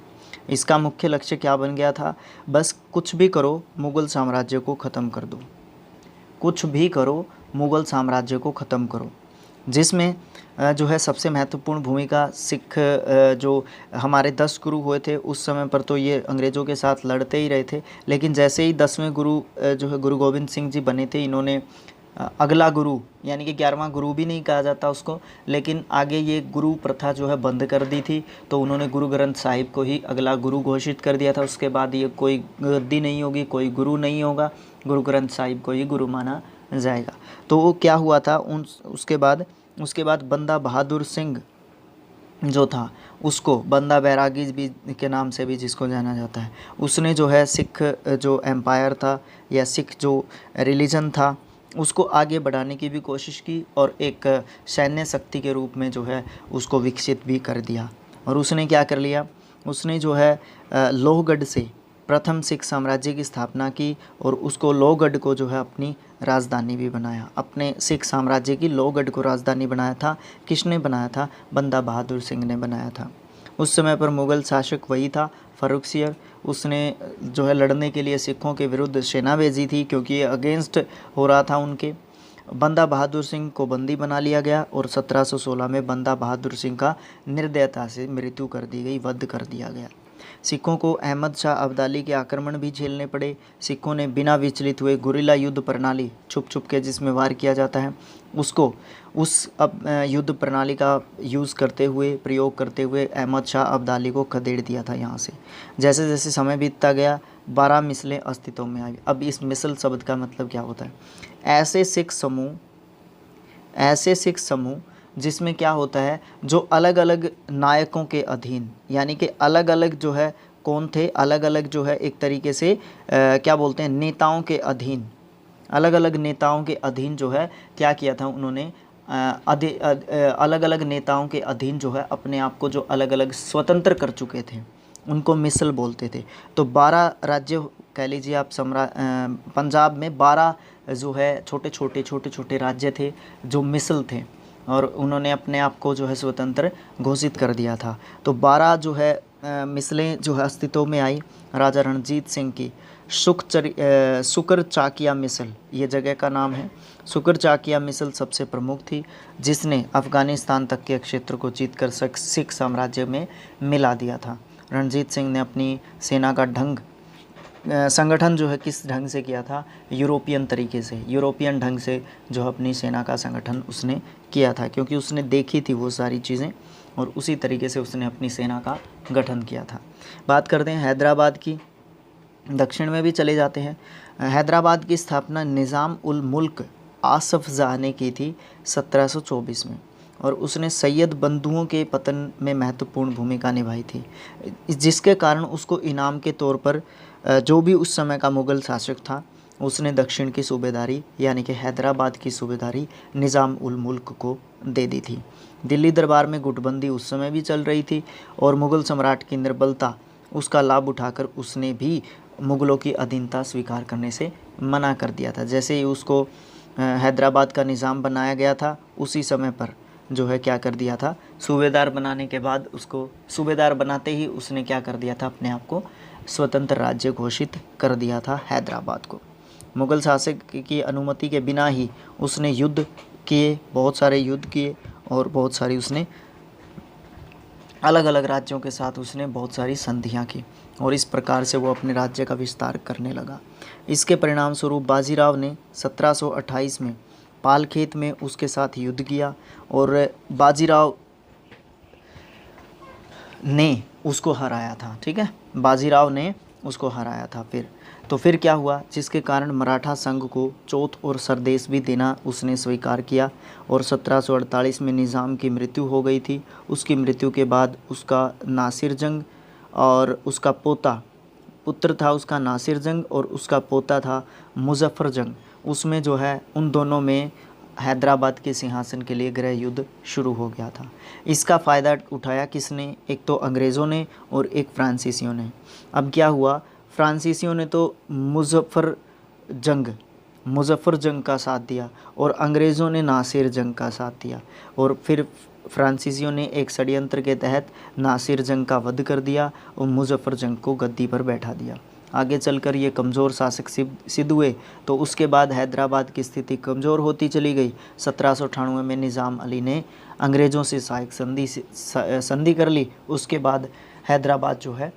Speaker 1: इसका मुख्य लक्ष्य क्या बन गया था? बस कुछ भी करो मुग़ल साम्राज्य को ख़त्म कर दो, कुछ भी करो मुग़ल साम्राज्य को ख़त्म करो। जिसमें जो है सबसे महत्वपूर्ण भूमिका सिख जो हमारे 10 गुरु हुए थे उस समय पर, तो ये अंग्रेज़ों के साथ लड़ते ही रहे थे, लेकिन जैसे ही 10वें गुरु जो है गुरु गोविंद सिंह जी बने थे, इन्होंने अगला गुरु, यानी कि 11वां गुरु भी नहीं कहा जाता उसको, लेकिन आगे ये गुरु प्रथा जो है बंद कर दी थी। तो उन्होंने गुरु ग्रंथ साहिब को ही अगला गुरु घोषित कर दिया था। उसके बाद ये कोई गद्दी नहीं होगी, कोई गुरु नहीं होगा, गुरु ग्रंथ साहिब को ही गुरु माना जाएगा। तो वो क्या हुआ था उसके बाद बंदा बहादुर सिंह जो था, उसको बंदा बैरागी भी के नाम से भी जिसको जाना जाता है, उसने जो है सिख जो एम्पायर था या सिख जो रिलीजन था उसको आगे बढ़ाने की भी कोशिश की और एक सैन्य शक्ति के रूप में जो है उसको विकसित भी कर दिया। और उसने क्या कर लिया, उसने जो है लोहगढ़ से प्रथम सिख साम्राज्य की स्थापना की और उसको लोहगढ़ को जो है अपनी राजधानी भी बनाया। अपने सिख साम्राज्य की लोहगढ़ को राजधानी बनाया था। किसने बनाया था? बंदा बहादुर सिंह ने बनाया था। उस समय पर मुग़ल शासक वही था फ़र्रुखसियर। उसने जो है लड़ने के लिए सिखों के विरुद्ध सेना भेजी थी, क्योंकि ये अगेंस्ट हो रहा था उनके। बंदा बहादुर सिंह को बंदी बना लिया गया और 1716 में बंदा बहादुर सिंह का निर्दयता से मृत्यु कर दी गई, वध कर दिया गया। सिखों को अहमद शाह अब्दाली के आक्रमण भी झेलने पड़े। सिखों ने बिना विचलित हुए गुरिल्ला युद्ध प्रणाली, छुप छुप के जिसमें वार किया जाता है, उसको उस युद्ध प्रणाली का यूज़ करते हुए, प्रयोग करते हुए अहमद शाह अब्दाली को खदेड़ दिया था यहाँ से। जैसे जैसे समय बीतता गया 12 मिसलें अस्तित्व में आई। अब इस मिसल शब्द का मतलब क्या होता है? ऐसे सिख समूह जिसमें क्या होता है, जो अलग अलग नायकों के अधीन, यानी कि अलग अलग जो है कौन थे, अलग अलग जो है एक तरीके से क्या बोलते हैं, नेताओं के अधीन, अलग अलग नेताओं के अधीन जो है क्या किया था उन्होंने, अलग अलग नेताओं के अधीन जो है अपने आप को जो अलग अलग स्वतंत्र कर चुके थे उनको मिसल बोलते थे। तो 12 राज्य कह लीजिए आप, पंजाब में 12 जो है छोटे छोटे राज्य थे जो मिसल थे और उन्होंने अपने आप को जो है स्वतंत्र घोषित कर दिया था। तो 12 जो है मिसलें जो है अस्तित्व में आई। राजा रणजीत सिंह की सुकर चाकिया मिसल, ये जगह का नाम है। सुकर चाकिया मिसल सबसे प्रमुख थी, जिसने अफ़गानिस्तान तक के क्षेत्र को जीतकर सिख साम्राज्य में मिला दिया था। रणजीत सिंह ने अपनी सेना का संगठन जो है किस ढंग से किया था? यूरोपियन तरीके से, यूरोपियन ढंग से जो अपनी सेना का संगठन उसने किया था, क्योंकि उसने देखी थी वो सारी चीज़ें और उसी तरीके से उसने अपनी सेना का गठन किया था। बात करते हैं हैदराबाद की, दक्षिण में भी चले जाते हैं। हैदराबाद की स्थापना निज़ाम उल मुल्क आसफ़ ज़ाह ने की थी 1724 में और उसने सैयद बंधुओं के पतन में महत्वपूर्ण भूमिका निभाई थी, जिसके कारण उसको इनाम के तौर पर जो भी उस समय का मुग़ल शासक था उसने दक्षिण की सूबेदारी यानी कि हैदराबाद की सूबेदारी निज़ाम उल मुल्क को दे दी थी। दिल्ली दरबार में गुटबंदी उस समय भी चल रही थी और मुग़ल सम्राट की निर्बलता उसका लाभ उठाकर उसने भी मुग़लों की अधीनता स्वीकार करने से मना कर दिया था। जैसे ही उसको हैदराबाद का निज़ाम बनाया गया था, उसी समय पर जो है क्या कर दिया था, सूबेदार बनाने के बाद उसको सूबेदार बनाते ही उसने क्या कर दिया था, अपने आप को स्वतंत्र राज्य घोषित कर दिया था हैदराबाद को। मुग़ल शासक की अनुमति के बिना ही उसने युद्ध किए, बहुत सारे युद्ध किए और बहुत सारी उसने अलग अलग राज्यों के साथ उसने बहुत सारी संधियाँ की और इस प्रकार से वो अपने राज्य का विस्तार करने लगा। इसके परिणाम स्वरूप बाजीराव ने 1728 में पालखेत में उसके साथ युद्ध किया और बाजीराव ने उसको हराया था। ठीक है, बाजीराव ने उसको हराया था। फिर क्या हुआ, जिसके कारण मराठा संघ को चौथ और सरदेश भी देना उसने स्वीकार किया और 1748 में निज़ाम की मृत्यु हो गई थी। उसकी मृत्यु के बाद उसका नासिर जंग और उसका पुत्र था उसका नासिर जंग और उसका पोता था मुजफ्फर जंग, उसमें जो है उन दोनों में हैदराबाद के सिंहासन के लिए गृह युद्ध शुरू हो गया था। इसका फ़ायदा उठाया किसने? एक तो अंग्रेज़ों ने और एक फ्रांसीसियों ने। अब क्या हुआ, फ्रांसीसियों ने तो मुजफ्फर जंग का साथ दिया और अंग्रेज़ों ने नासिर जंग का साथ दिया और फिर फ्रांसीसियों ने एक षड्यंत्र के तहत नासिर जंग का वध कर दिया और मुजफ्फर जंग को गद्दी पर बैठा दिया। आगे चलकर ये कमज़ोर शासक सिद्ध हुए तो उसके बाद हैदराबाद की स्थिति कमज़ोर होती चली गई। 1798 में निज़ाम अली ने अंग्रेज़ों से सहायक संधि कर ली। उसके बाद हैदराबाद जो है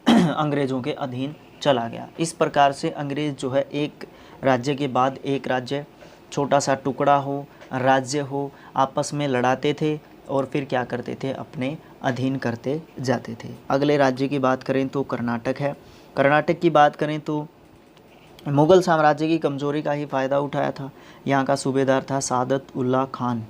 Speaker 1: अंग्रेज़ों के अधीन चला गया। इस प्रकार से अंग्रेज़ जो है एक राज्य के बाद एक राज्य छोटा सा टुकड़ा हो, राज्य हो, आपस में लड़ाते थे और फिर क्या करते थे, अपने अधीन करते जाते थे। अगले राज्य की बात करें तो कर्नाटक है। कर्नाटक की बात करें तो मुग़ल साम्राज्य की कमज़ोरी का ही फ़ायदा उठाया था। यहाँ का सूबेदार था सादत उल्ला खान।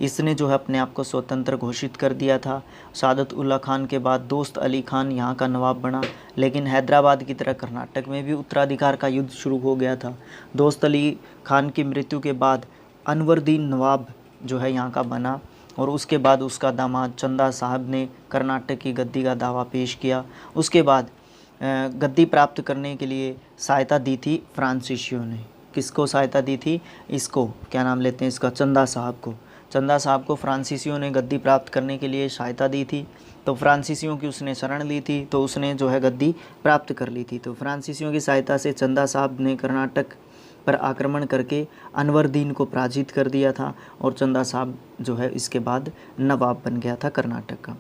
Speaker 1: इसने जो है अपने आप को स्वतंत्र घोषित कर दिया था। सादत उल्ला खान के बाद दोस्त अली खान यहाँ का नवाब बना, लेकिन हैदराबाद की तरह कर्नाटक में भी उत्तराधिकार का युद्ध शुरू हो गया था। दोस्त अली खान की मृत्यु के बाद अनवरदीन नवाब जो है यहाँ का बना, और उसके बाद उसका दामाद चंदा साहब ने कर्नाटक की गद्दी का दावा पेश किया। उसके बाद गद्दी प्राप्त करने के लिए सहायता दी थी फ्रांसीसियों ने। किसको सहायता दी थी? इसको क्या नाम लेते हैं इसका, चंदा साहब को। चंदा साहब को फ्रांसीसियों ने गद्दी प्राप्त करने के लिए सहायता दी थी, तो फ्रांसीसियों की उसने शरण ली थी, तो उसने जो है गद्दी प्राप्त कर ली थी। तो फ्रांसीसियों की सहायता से चंदा साहब ने कर्नाटक पर आक्रमण करके अनवरदीन को पराजित कर दिया था, और चंदा साहब जो है इसके बाद नवाब बन गया था कर्नाटक का।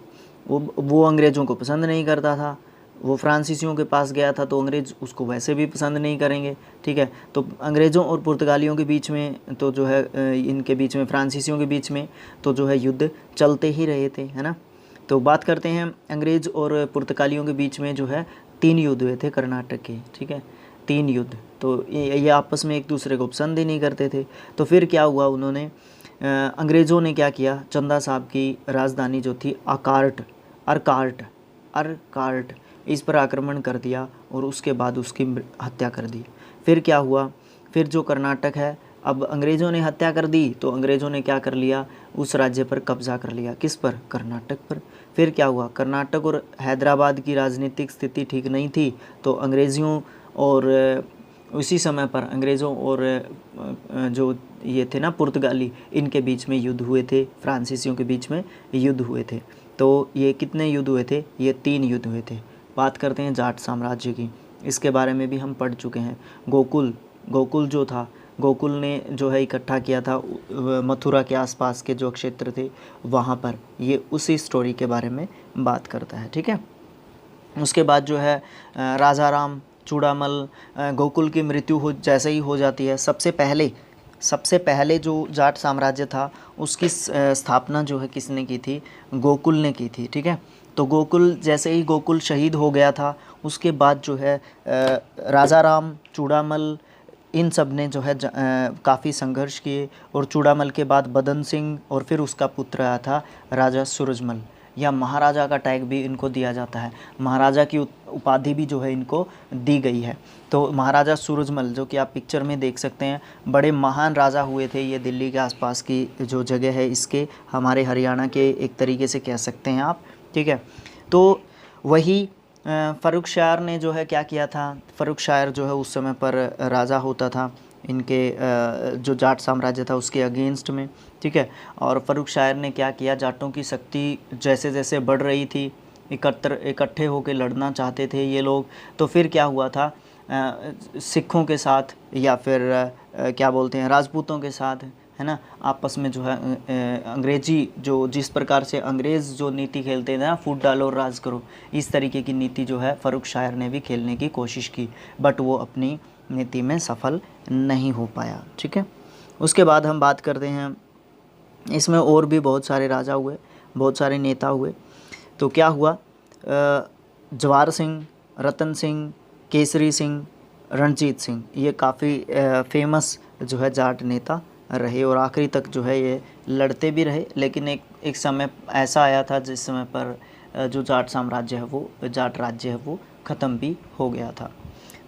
Speaker 1: वो अंग्रेज़ों को पसंद नहीं करता था। वो फ्रांसीसियों के पास गया था, तो अंग्रेज़ उसको वैसे भी पसंद नहीं करेंगे, ठीक है। तो अंग्रेज़ों और पुर्तगालियों के बीच में तो जो है इनके बीच में, फ्रांसीसियों के बीच में तो जो है युद्ध चलते ही रहे थे, है ना। तो बात करते हैं अंग्रेज़ और पुर्तगालियों के बीच में जो है 3 युद्ध हुए थे कर्नाटक के, ठीक है, 3 युद्ध। तो ये आपस में एक दूसरे को पसंद ही नहीं करते थे। तो फिर क्या हुआ, उन्होंने अंग्रेज़ों ने क्या किया, चंदा साहब की राजधानी जो थी अरकार्ट इस पर आक्रमण कर दिया, और उसके बाद उसकी हत्या कर दी। फिर क्या हुआ, फिर जो कर्नाटक है, अब अंग्रेज़ों ने हत्या कर दी, तो अंग्रेज़ों ने क्या कर लिया, उस राज्य पर कब्ज़ा कर लिया। किस पर? कर्नाटक पर। फिर क्या हुआ, कर्नाटक और हैदराबाद की राजनीतिक स्थिति ठीक नहीं थी, तो अंग्रेज़ियों और उसी समय पर अंग्रेज़ों और जो ये थे ना पुर्तगाली, इनके बीच में युद्ध हुए थे, फ्रांसीसियों के बीच में युद्ध हुए थे। तो ये कितने युद्ध हुए थे? ये 3 युद्ध हुए थे। बात करते हैं जाट साम्राज्य की, इसके बारे में भी हम पढ़ चुके हैं। गोकुल जो था, गोकुल ने जो है इकट्ठा किया था मथुरा के आसपास के जो क्षेत्र थे वहाँ पर, ये उसी स्टोरी के बारे में बात करता है, ठीक है। उसके बाद जो है राजा राम चूड़ामल, गोकुल की मृत्यु हो जैसे ही हो जाती है, सबसे पहले जो जाट साम्राज्य था उसकी स्थापना जो है किसने की थी? गोकुल ने की थी, ठीक है। तो गोकुल, जैसे ही गोकुल शहीद हो गया था, उसके बाद जो है राजा राम चूड़ामल इन सब ने जो है काफ़ी संघर्ष किए, और चूड़ामल के बाद बदन सिंह, और फिर उसका पुत्र आया था राजा सूरजमल, या महाराजा का टैग भी इनको दिया जाता है। महाराजा की उपाधि भी जो है इनको दी गई है। तो महाराजा सूरजमल, जो कि आप पिक्चर में देख सकते हैं, बड़े महान राजा हुए थे। ये दिल्ली के आसपास की जो जगह है, इसके हमारे हरियाणा के एक तरीके से कह सकते हैं आप, ठीक है। तो वही फ़र्रुखशाह ने जो है क्या किया था, फ़र्रुखशाह जो है उस समय पर राजा होता था इनके जो जाट साम्राज्य था उसके अगेंस्ट में, ठीक है। और फ़र्रुखशाह ने क्या किया, जाटों की शक्ति जैसे जैसे बढ़ रही थी, इकट्ठे होकर लड़ना चाहते थे ये लोग। तो फिर क्या हुआ था, सिखों के साथ या फिर क्या बोलते हैं राजपूतों के साथ, है ना, आपस में जो है अंग्रेजी जो जिस प्रकार से अंग्रेज़ जो नीति खेलते थे ना, फूट डालो और राज करो, इस तरीके की नीति जो है फ़र्रुखशाह ने भी खेलने की कोशिश की, बट वो अपनी नीति में सफल नहीं हो पाया, ठीक है। उसके बाद हम बात करते हैं, इसमें और भी बहुत सारे राजा हुए, बहुत सारे नेता हुए। तो क्या हुआ, जवार सिंह, रतन सिंह, केसरी सिंह, रणजीत सिंह, ये काफ़ी फेमस जो है जाट नेता रहे, और आखिरी तक जो है ये लड़ते भी रहे। लेकिन एक समय ऐसा आया था जिस समय पर जो जाट साम्राज्य है वो, जाट राज्य है वो ख़त्म भी हो गया था।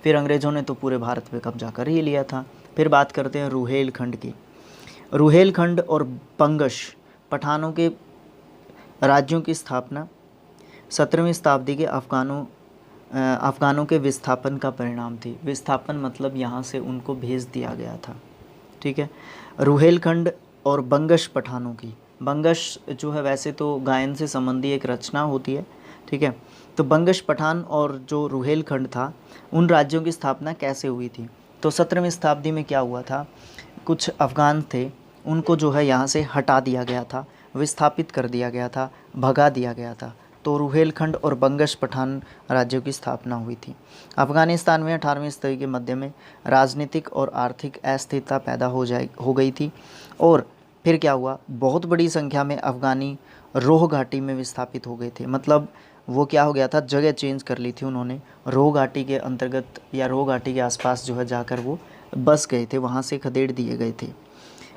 Speaker 1: फिर अंग्रेज़ों ने तो पूरे भारत पे कब्जा कर ही लिया था। फिर बात करते हैं रुहेलखंड की। रुहेलखंड और बंगश पठानों के राज्यों की स्थापना 17वीं शताब्दी के अफ़गानों के विस्थापन का परिणाम थी। विस्थापन मतलब यहाँ से उनको भेज दिया गया था, ठीक है। रुहेलखंड और बंगश पठानों की, बंगश जो है वैसे तो गायन से संबंधी एक रचना होती है, ठीक है। तो बंगश पठान और जो रुहेलखंड था, उन राज्यों की स्थापना कैसे हुई थी? तो 17वीं शताब्दी में क्या हुआ था, कुछ अफ़गान थे, उनको जो है यहाँ से हटा दिया गया था, विस्थापित कर दिया गया था, भगा दिया गया था। तो रुहेलखंड और बंगश पठान राज्यों की स्थापना हुई थी। अफ़गानिस्तान में 18वीं सदी के मध्य में राजनीतिक और आर्थिक अस्थिरता पैदा हो गई थी और फिर क्या हुआ, बहुत बड़ी संख्या में अफ़गानी रोह घाटी में विस्थापित हो गए थे। मतलब वो क्या हो गया था, जगह चेंज कर ली थी उन्होंने, रोह घाटी के अंतर्गत या रोह घाटी के आसपास जो है जाकर वो बस गए थे, वहाँ से खदेड़ दिए गए थे।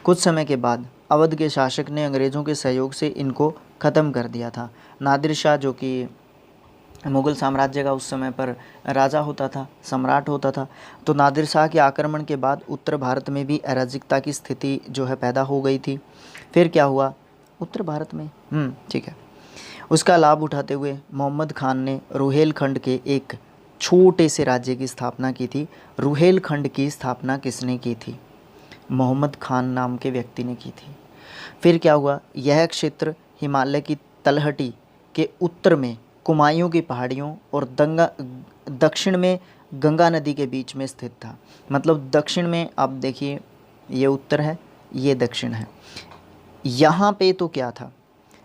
Speaker 1: कुछ समय के बाद अवध के शासक ने अंग्रेज़ों के सहयोग से इनको ख़त्म कर दिया था। नादिर शाह, जो कि मुग़ल साम्राज्य का उस समय पर राजा होता था, सम्राट होता था, तो नादिर शाह के आक्रमण के बाद उत्तर भारत में भी अराजकता की स्थिति जो है पैदा हो गई थी। फिर क्या हुआ उत्तर भारत में, ठीक है, उसका लाभ उठाते हुए मोहम्मद खान ने रुहेलखंड के एक छोटे से राज्य की स्थापना की थी। रुहेलखंड की स्थापना किसने की थी? मोहम्मद खान नाम के व्यक्ति ने की थी। फिर क्या हुआ, यह क्षेत्र हिमालय की तलहटी के उत्तर में कुमायूं की पहाड़ियों और दक्षिण में गंगा नदी के बीच में स्थित था। मतलब दक्षिण में आप देखिए, ये उत्तर है, ये दक्षिण है। यहाँ पे तो क्या था,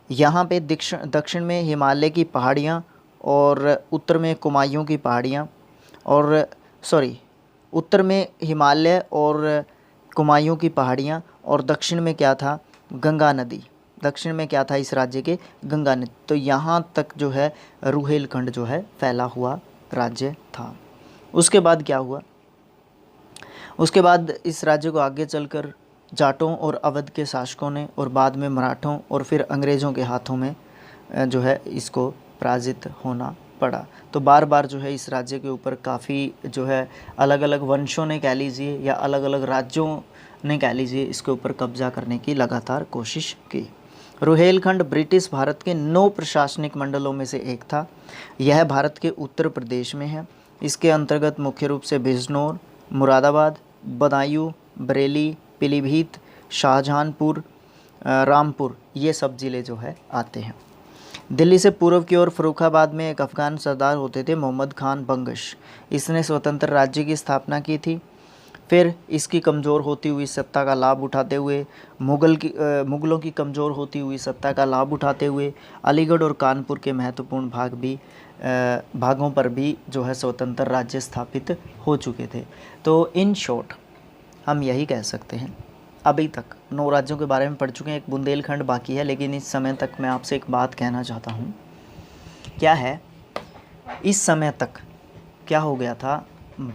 Speaker 1: यहाँ पे दक्षिण में हिमालय की पहाड़ियाँ और उत्तर में कुमायूं की पहाड़ियाँ, और उत्तर में हिमालय और कुमायूं की पहाड़ियाँ और दक्षिण में क्या था, गंगा नदी। दक्षिण में क्या था इस राज्य के, गंगा नदी। तो यहाँ तक जो है रुहेलखंड जो है फैला हुआ राज्य था। उसके बाद क्या हुआ, उसके बाद इस राज्य को आगे चलकर जाटों और अवध के शासकों ने और बाद में मराठों और फिर अंग्रेज़ों के हाथों में जो है इसको पराजित होना पड़ा। तो बार बार जो है इस राज्य के ऊपर काफ़ी जो है अलग अलग वंशों ने कह लीजिए या अलग अलग राज्यों ने कह लीजिए इसके ऊपर कब्जा करने की लगातार कोशिश की। रुहेलखंड ब्रिटिश भारत के 9 प्रशासनिक मंडलों में से एक था। यह भारत के उत्तर प्रदेश में है। इसके अंतर्गत मुख्य रूप से बिजनौर, मुरादाबाद, बदायूं, बरेली, पीलीभीत, शाहजहांपुर, रामपुर, ये सब ज़िले जो है आते हैं। दिल्ली से पूर्व की ओर फर्रुखाबाद में एक अफ़गान सरदार होते थे, मोहम्मद खान बंगश। इसने स्वतंत्र राज्य की स्थापना की थी। फिर इसकी कमज़ोर होती हुई सत्ता का लाभ उठाते हुए मुग़लों की कमज़ोर होती हुई सत्ता का लाभ उठाते हुए अलीगढ़ और कानपुर के महत्वपूर्ण भागों पर भी जो है स्वतंत्र राज्य स्थापित हो चुके थे। तो इन शॉर्ट हम यही कह सकते हैं, अभी तक 9 राज्यों के बारे में पढ़ चुके हैं, एक बुंदेलखंड बाकी है। लेकिन इस समय तक मैं आपसे एक बात कहना चाहता हूँ, क्या है, इस समय तक क्या हो गया था,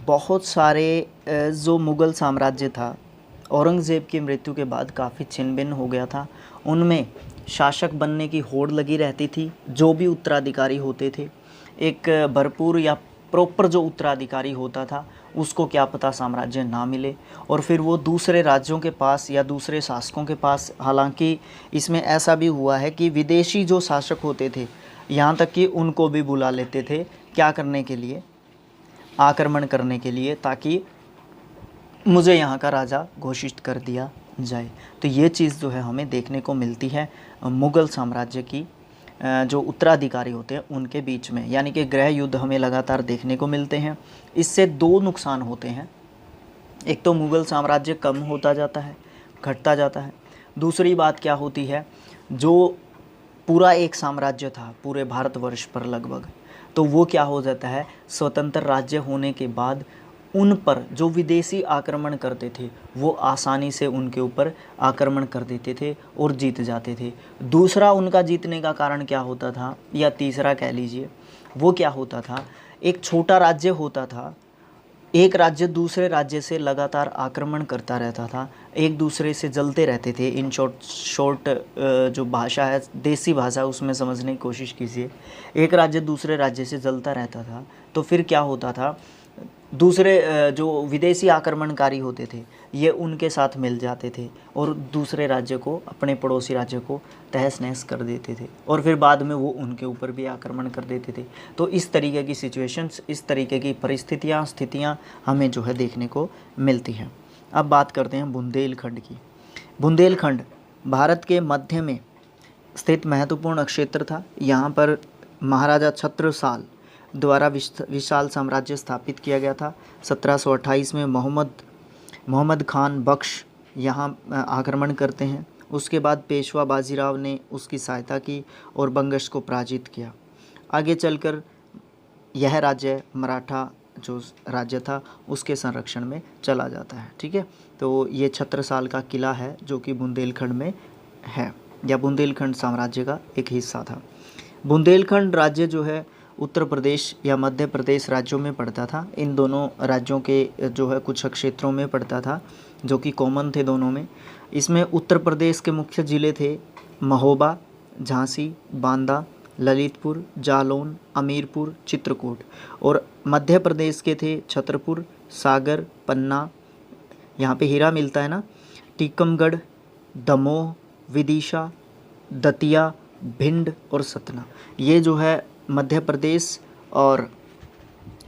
Speaker 1: बहुत सारे जो मुग़ल साम्राज्य था औरंगज़ेब की मृत्यु के बाद काफ़ी छिन्न भिन्न हो गया था। उनमें शासक बनने की होड़ लगी रहती थी। जो भी उत्तराधिकारी होते थे, एक भरपूर या प्रॉपर जो उत्तराधिकारी होता था उसको क्या पता साम्राज्य ना मिले और फिर वो दूसरे राज्यों के पास या दूसरे शासकों के पास, हालांकि इसमें ऐसा भी हुआ है कि विदेशी जो शासक होते थे यहाँ तक कि उनको भी बुला लेते थे, क्या करने के लिए, आक्रमण करने के लिए, ताकि मुझे यहाँ का राजा घोषित कर दिया जाए। तो ये चीज़ जो है हमें देखने को मिलती है मुग़ल साम्राज्य की जो उत्तराधिकारी होते हैं उनके बीच में, यानी कि गृह युद्ध हमें लगातार देखने को मिलते हैं। इससे 2 नुकसान होते हैं, एक तो मुग़ल साम्राज्य कम होता जाता है, घटता जाता है। दूसरी बात क्या होती है, जो पूरा एक साम्राज्य था पूरे भारतवर्ष पर लगभग, तो वो क्या हो जाता है, स्वतंत्र राज्य होने के बाद उन पर जो विदेशी आक्रमण करते थे वो आसानी से उनके ऊपर आक्रमण कर देते थे और जीत जाते थे। दूसरा उनका जीतने का कारण क्या होता था, या तीसरा कह लीजिए, वो क्या होता था, एक छोटा राज्य होता था, एक राज्य दूसरे राज्य से लगातार आक्रमण करता रहता था, एक दूसरे से जलते रहते थे। इन शॉर्ट जो भाषा है, देसी भाषा, उसमें समझने की कोशिश कीजिए। एक राज्य दूसरे राज्य से जलता रहता था, तो फिर क्या होता था, दूसरे जो विदेशी आक्रमणकारी होते थे ये उनके साथ मिल जाते थे और दूसरे राज्य को, अपने पड़ोसी राज्य को तहस नहस कर देते थे और फिर बाद में वो उनके ऊपर भी आक्रमण कर देते थे। तो इस तरीके की सिचुएशंस, इस तरीके की स्थितियाँ हमें जो है देखने को मिलती हैं। अब बात करते हैं बुंदेलखंड की। बुंदेलखंड भारत के मध्य में स्थित महत्वपूर्ण क्षेत्र था। यहाँ पर महाराजा छत्रसाल द्वारा विशाल साम्राज्य स्थापित किया गया था। 1728 में मोहम्मद खान बख्श यहाँ आक्रमण करते हैं। उसके बाद पेशवा बाजीराव ने उसकी सहायता की और बंगश को पराजित किया। आगे चलकर यह राज्य मराठा जो राज्य था उसके संरक्षण में चला जाता है। ठीक है, तो ये छत्रसाल का किला है जो कि बुंदेलखंड में है, या बुंदेलखंड साम्राज्य का एक हिस्सा था। बुंदेलखंड राज्य जो है उत्तर प्रदेश या मध्य प्रदेश राज्यों में पड़ता था। इन दोनों राज्यों के जो है कुछ क्षेत्रों में पड़ता था जो कि कॉमन थे दोनों में। इसमें उत्तर प्रदेश के मुख्य ज़िले थे महोबा, झांसी, बांदा, ललितपुर, जालौन, अमीरपुर, चित्रकूट, और मध्य प्रदेश के थे छतरपुर, सागर, पन्ना, यहाँ पे हीरा मिलता है ना, टीकमगढ़, दमोह, विदिशा, दतिया, भिंड और सतना। ये जो है मध्य प्रदेश और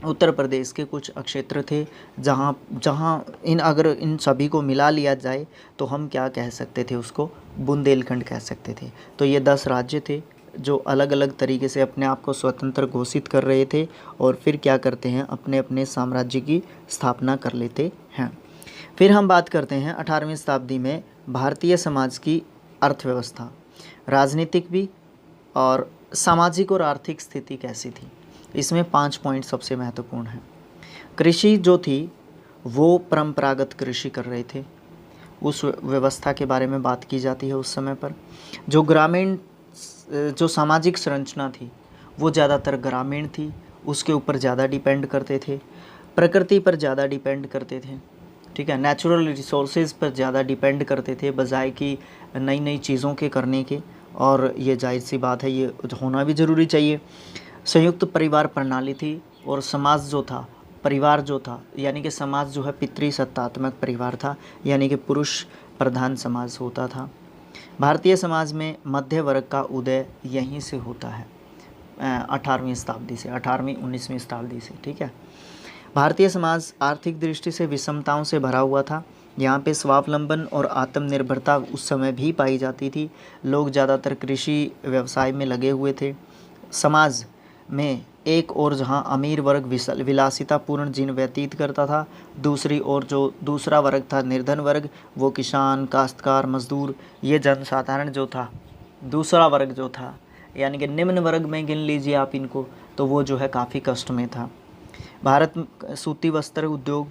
Speaker 1: उत्तर प्रदेश के कुछ क्षेत्र थे जहाँ जहाँ अगर इन सभी को मिला लिया जाए तो हम क्या कह सकते थे, उसको बुंदेलखंड कह सकते थे। तो ये 10 राज्य थे जो अलग अलग तरीके से अपने आप को स्वतंत्र घोषित कर रहे थे और फिर क्या करते हैं, अपने अपने साम्राज्य की स्थापना कर लेते हैं। फिर हम बात करते हैं 18वीं शताब्दी में भारतीय समाज की अर्थव्यवस्था, राजनीतिक भी और सामाजिक और आर्थिक स्थिति कैसी थी। इसमें 5 पॉइंट सबसे महत्वपूर्ण हैं। कृषि जो थी वो परंपरागत कृषि कर रहे थे, उस व्यवस्था के बारे में बात की जाती है उस समय पर। जो ग्रामीण जो सामाजिक संरचना थी वो ज़्यादातर ग्रामीण थी, उसके ऊपर ज़्यादा डिपेंड करते थे, प्रकृति पर ज़्यादा डिपेंड करते थे। ठीक है, नेचुरल रिसोर्सेज पर ज़्यादा डिपेंड करते थे बजाय कि नई नई चीज़ों के करने के, और ये जायज़ सी बात है, ये होना भी ज़रूरी चाहिए। संयुक्त परिवार प्रणाली थी और समाज जो था, परिवार जो था, यानी कि समाज जो है पितृसत्तात्मक परिवार था, यानी कि पुरुष प्रधान समाज होता था। भारतीय समाज में मध्य वर्ग का उदय यहीं से होता है 18वीं शताब्दी से, 18वीं 19वीं शताब्दी से। ठीक है, भारतीय समाज आर्थिक दृष्टि से विषमताओं से भरा हुआ था। यहाँ पे स्वावलंबन और आत्मनिर्भरता उस समय भी पाई जाती थी। लोग ज़्यादातर कृषि व्यवसाय में लगे हुए थे। समाज में एक और जहाँ अमीर वर्ग विलासितापूर्ण जीवन व्यतीत करता था, दूसरी ओर जो दूसरा वर्ग था निर्धन वर्ग, वो किसान, काश्तकार, मजदूर, ये जनसाधारण जो था, दूसरा वर्ग जो था यानी कि निम्न वर्ग में गिन लीजिए आप इनको, तो वो जो है काफ़ी कष्ट में था। भारत में सूती वस्त्र उद्योग,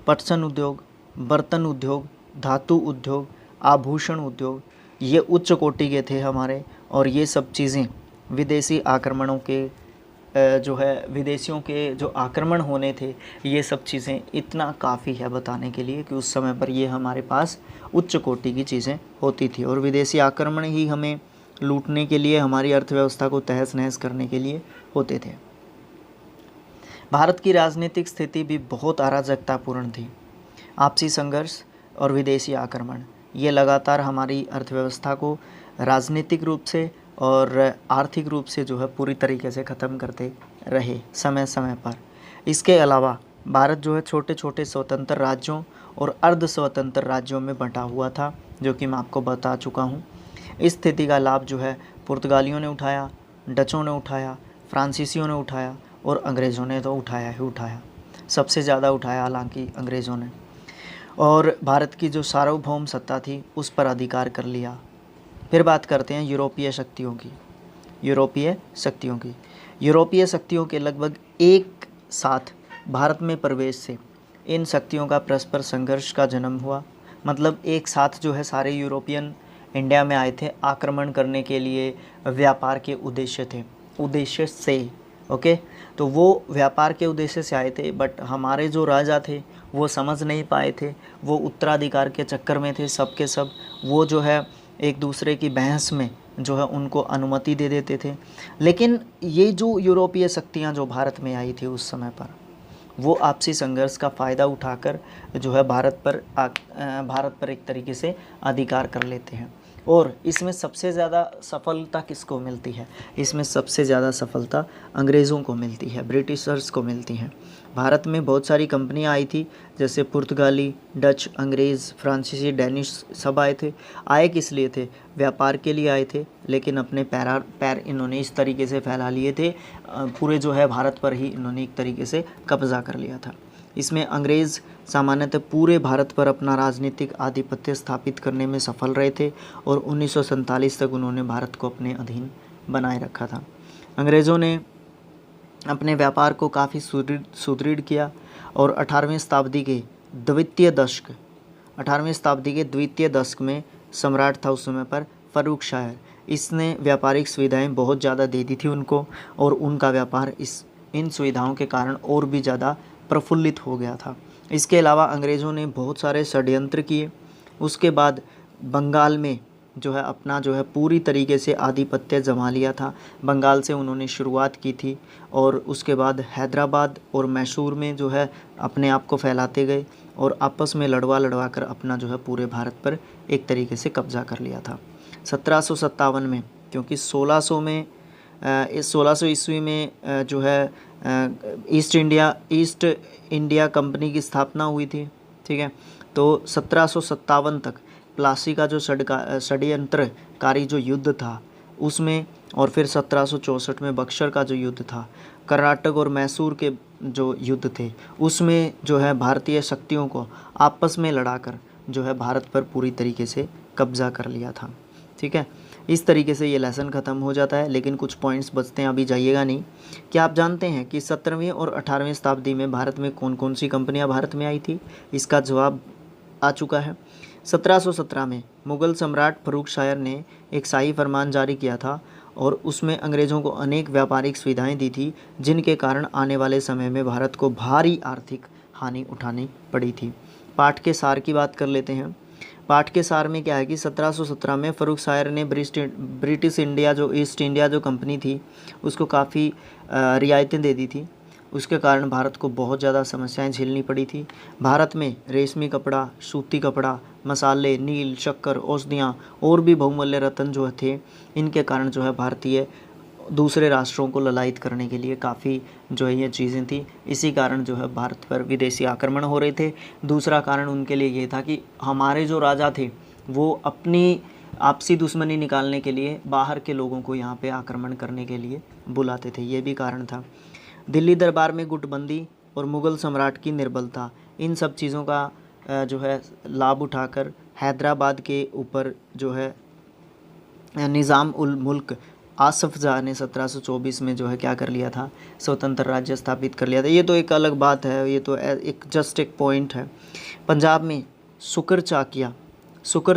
Speaker 1: पटसन उद्योग, बर्तन उद्योग, धातु उद्योग, आभूषण उद्योग, ये उच्च कोटि के थे हमारे, और ये सब चीज़ें विदेशी आक्रमणों के जो है विदेशियों के जो आक्रमण होने थे, ये सब चीज़ें इतना काफ़ी है बताने के लिए कि उस समय पर ये हमारे पास उच्च कोटि की चीज़ें होती थी, और विदेशी आक्रमण ही हमें लूटने के लिए, हमारी अर्थव्यवस्था को तहस नहस करने के लिए होते थे। भारत की राजनीतिक स्थिति भी बहुत अराजकतापूर्ण थी। आपसी संघर्ष और विदेशी आक्रमण ये लगातार हमारी अर्थव्यवस्था को राजनीतिक रूप से और आर्थिक रूप से जो है पूरी तरीके से ख़त्म करते रहे समय समय पर। इसके अलावा भारत जो है छोटे छोटे स्वतंत्र राज्यों और अर्ध स्वतंत्र राज्यों में बंटा हुआ था, जो कि मैं आपको बता चुका हूँ। इस स्थिति का लाभ जो है पुर्तगालियों ने उठाया, डचों ने उठाया, फ्रांसीसियों ने उठाया, और अंग्रेज़ों ने तो उठाया ही उठाया, सबसे ज़्यादा उठाया हालांकि अंग्रेज़ों ने, और भारत की जो सार्वभौम सत्ता थी उस पर अधिकार कर लिया। फिर बात करते हैं यूरोपीय शक्तियों की। यूरोपीय शक्तियों के लगभग एक साथ भारत में प्रवेश से इन शक्तियों का परस्पर संघर्ष का जन्म हुआ। मतलब एक साथ जो है सारे यूरोपियन इंडिया में आए थे आक्रमण करने के लिए, व्यापार के उद्देश्य से ओके, तो वो व्यापार के उद्देश्य से आए थे, बट हमारे जो राजा थे वो समझ नहीं पाए थे, वो उत्तराधिकार के चक्कर में थे सब के सब। वो जो है एक दूसरे की बहस में जो है उनको अनुमति दे देते थे। लेकिन ये जो यूरोपीय शक्तियाँ जो भारत में आई थी उस समय पर, वो आपसी संघर्ष का फ़ायदा उठाकर जो है भारत पर एक तरीके से अधिकार कर लेते हैं। और इसमें सबसे ज़्यादा सफलता किसको मिलती है? इसमें सबसे ज़्यादा सफलता अंग्रेज़ों को मिलती है, ब्रिटिशर्स को मिलती है। भारत में बहुत सारी कंपनियां आई थी, जैसे पुर्तगाली, डच, अंग्रेज़, फ्रांसीसी, डेनिश सब आए थे। आए किस लिए थे? व्यापार के लिए आए थे, लेकिन अपने पैर इन्होंने इस तरीके से फैला लिए थे, पूरे जो है भारत पर ही इन्होंने एक तरीके से कब्ज़ा कर लिया था। इसमें अंग्रेज़ सामान्यतः पूरे भारत पर अपना राजनीतिक आधिपत्य स्थापित करने में सफल रहे थे, और 1947 तक उन्होंने भारत को अपने अधीन बनाए रखा था। अंग्रेज़ों ने अपने व्यापार को काफ़ी सुदृढ़ किया। और 18वीं शताब्दी के द्वितीय दशक 18वीं शताब्दी के द्वितीय दशक में सम्राट था उस समय पर फ़र्रुख शाह। इसने व्यापारिक सुविधाएं बहुत ज़्यादा दे दी थी उनको, और उनका व्यापार इन सुविधाओं के कारण और भी ज़्यादा प्रफुल्लित हो गया था। इसके अलावा अंग्रेज़ों ने बहुत सारे षड्यंत्र किए। उसके बाद बंगाल में जो है अपना जो है पूरी तरीके से आधिपत्य जमा लिया था। बंगाल से उन्होंने शुरुआत की थी, और उसके बाद हैदराबाद और मैसूर में जो है अपने आप को फैलाते गए, और आपस में लड़वा कर अपना जो है पूरे भारत पर एक तरीके से कब्ज़ा कर लिया था। 1757 में, क्योंकि 1600 ईस्वी में जो है ईस्ट इंडिया कंपनी की स्थापना हुई थी, ठीक है। तो 1757 तक प्लासी का जो षड्यंत्रकारी जो युद्ध था उसमें, और फिर 1764 में बक्सर का जो युद्ध था, कर्नाटक और मैसूर के जो युद्ध थे, उसमें जो है भारतीय शक्तियों को आपस में लड़ाकर जो है भारत पर पूरी तरीके से कब्ज़ा कर लिया था, ठीक है। इस तरीके से ये लेसन ख़त्म हो जाता है, लेकिन कुछ पॉइंट्स बचते हैं, अभी जाइएगा नहीं। क्या आप जानते हैं कि 17वीं और 18वीं शताब्दी में भारत में कौन कौन सी कंपनियां भारत में आई थी? इसका जवाब आ चुका है। 1717 में मुग़ल सम्राट फ़र्रुख शाह ने एक शाही फरमान जारी किया था, और उसमें अंग्रेज़ों को अनेक व्यापारिक सुविधाएं दी थी, जिनके कारण आने वाले समय में भारत को भारी आर्थिक हानि उठानी पड़ी थी। पाठ के सार की बात कर लेते हैं। पाठ के सार में क्या है कि 1717 में फ़र्रुख शाह ने ब्रिटिश इंडिया जो ईस्ट इंडिया जो कंपनी थी उसको काफ़ी रियायतें दे दी थी। उसके कारण भारत को बहुत ज़्यादा समस्याएं झेलनी पड़ी थी। भारत में रेशमी कपड़ा, सूती कपड़ा, मसाले, नील, शक्कर, औषधियाँ और भी बहुमूल्य रत्न जो थे, इनके कारण जो है भारतीय दूसरे राष्ट्रों को ललायित करने के लिए काफ़ी जो है ये चीज़ें थी। इसी कारण जो है भारत पर विदेशी आक्रमण हो रहे थे। दूसरा कारण उनके लिए ये था कि हमारे जो राजा थे वो अपनी आपसी दुश्मनी निकालने के लिए बाहर के लोगों को यहाँ पे आक्रमण करने के लिए बुलाते थे, ये भी कारण था। दिल्ली दरबार में गुटबंदी और मुग़ल सम्राट की निर्बलता, इन सब चीज़ों का जो है लाभ उठाकर हैदराबाद के ऊपर जो है निज़ाम उल मुल्क आसफ़ जाह ने 1724 में जो है क्या कर लिया था, स्वतंत्र राज्य स्थापित कर लिया था। ये तो एक अलग बात है, ये तो एक जस्ट एक पॉइंट है। पंजाब में सुकर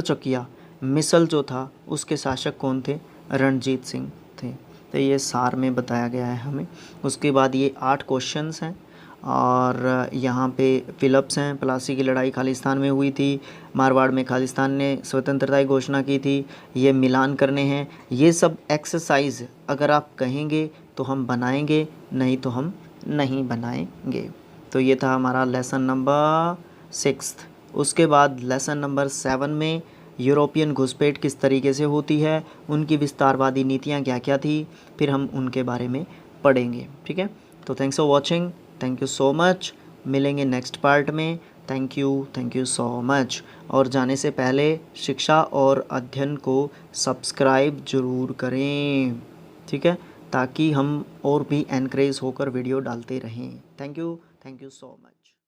Speaker 1: चकिया मिसल जो था उसके शासक कौन थे? रणजीत सिंह थे। तो ये सार में बताया गया है हमें। उसके बाद ये 8 क्वेश्चंस हैं, और यहाँ पे फिलप्स हैं। प्लासी की लड़ाई खालिस्तान में हुई थी। मारवाड़ में खालिस्तान ने स्वतंत्रता की घोषणा की थी। ये मिलान करने हैं। ये सब एक्सरसाइज अगर आप कहेंगे तो हम बनाएंगे, नहीं तो हम नहीं बनाएंगे। तो ये था हमारा लेसन नंबर 6। उसके बाद लेसन नंबर 7 में यूरोपियन घुसपैठ किस तरीके से होती है, उनकी विस्तारवादी नीतियाँ क्या क्या थी, फिर हम उनके बारे में पढ़ेंगे, ठीक है। तो thanks for watching, thank you so much. मिलेंगे नेक्स्ट पार्ट में। Thank you so much. और जाने से पहले शिक्षा और अध्ययन को सब्सक्राइब ज़रूर करें, ठीक है, ताकि हम और भी एनकरेज होकर वीडियो डालते रहें। Thank you so much.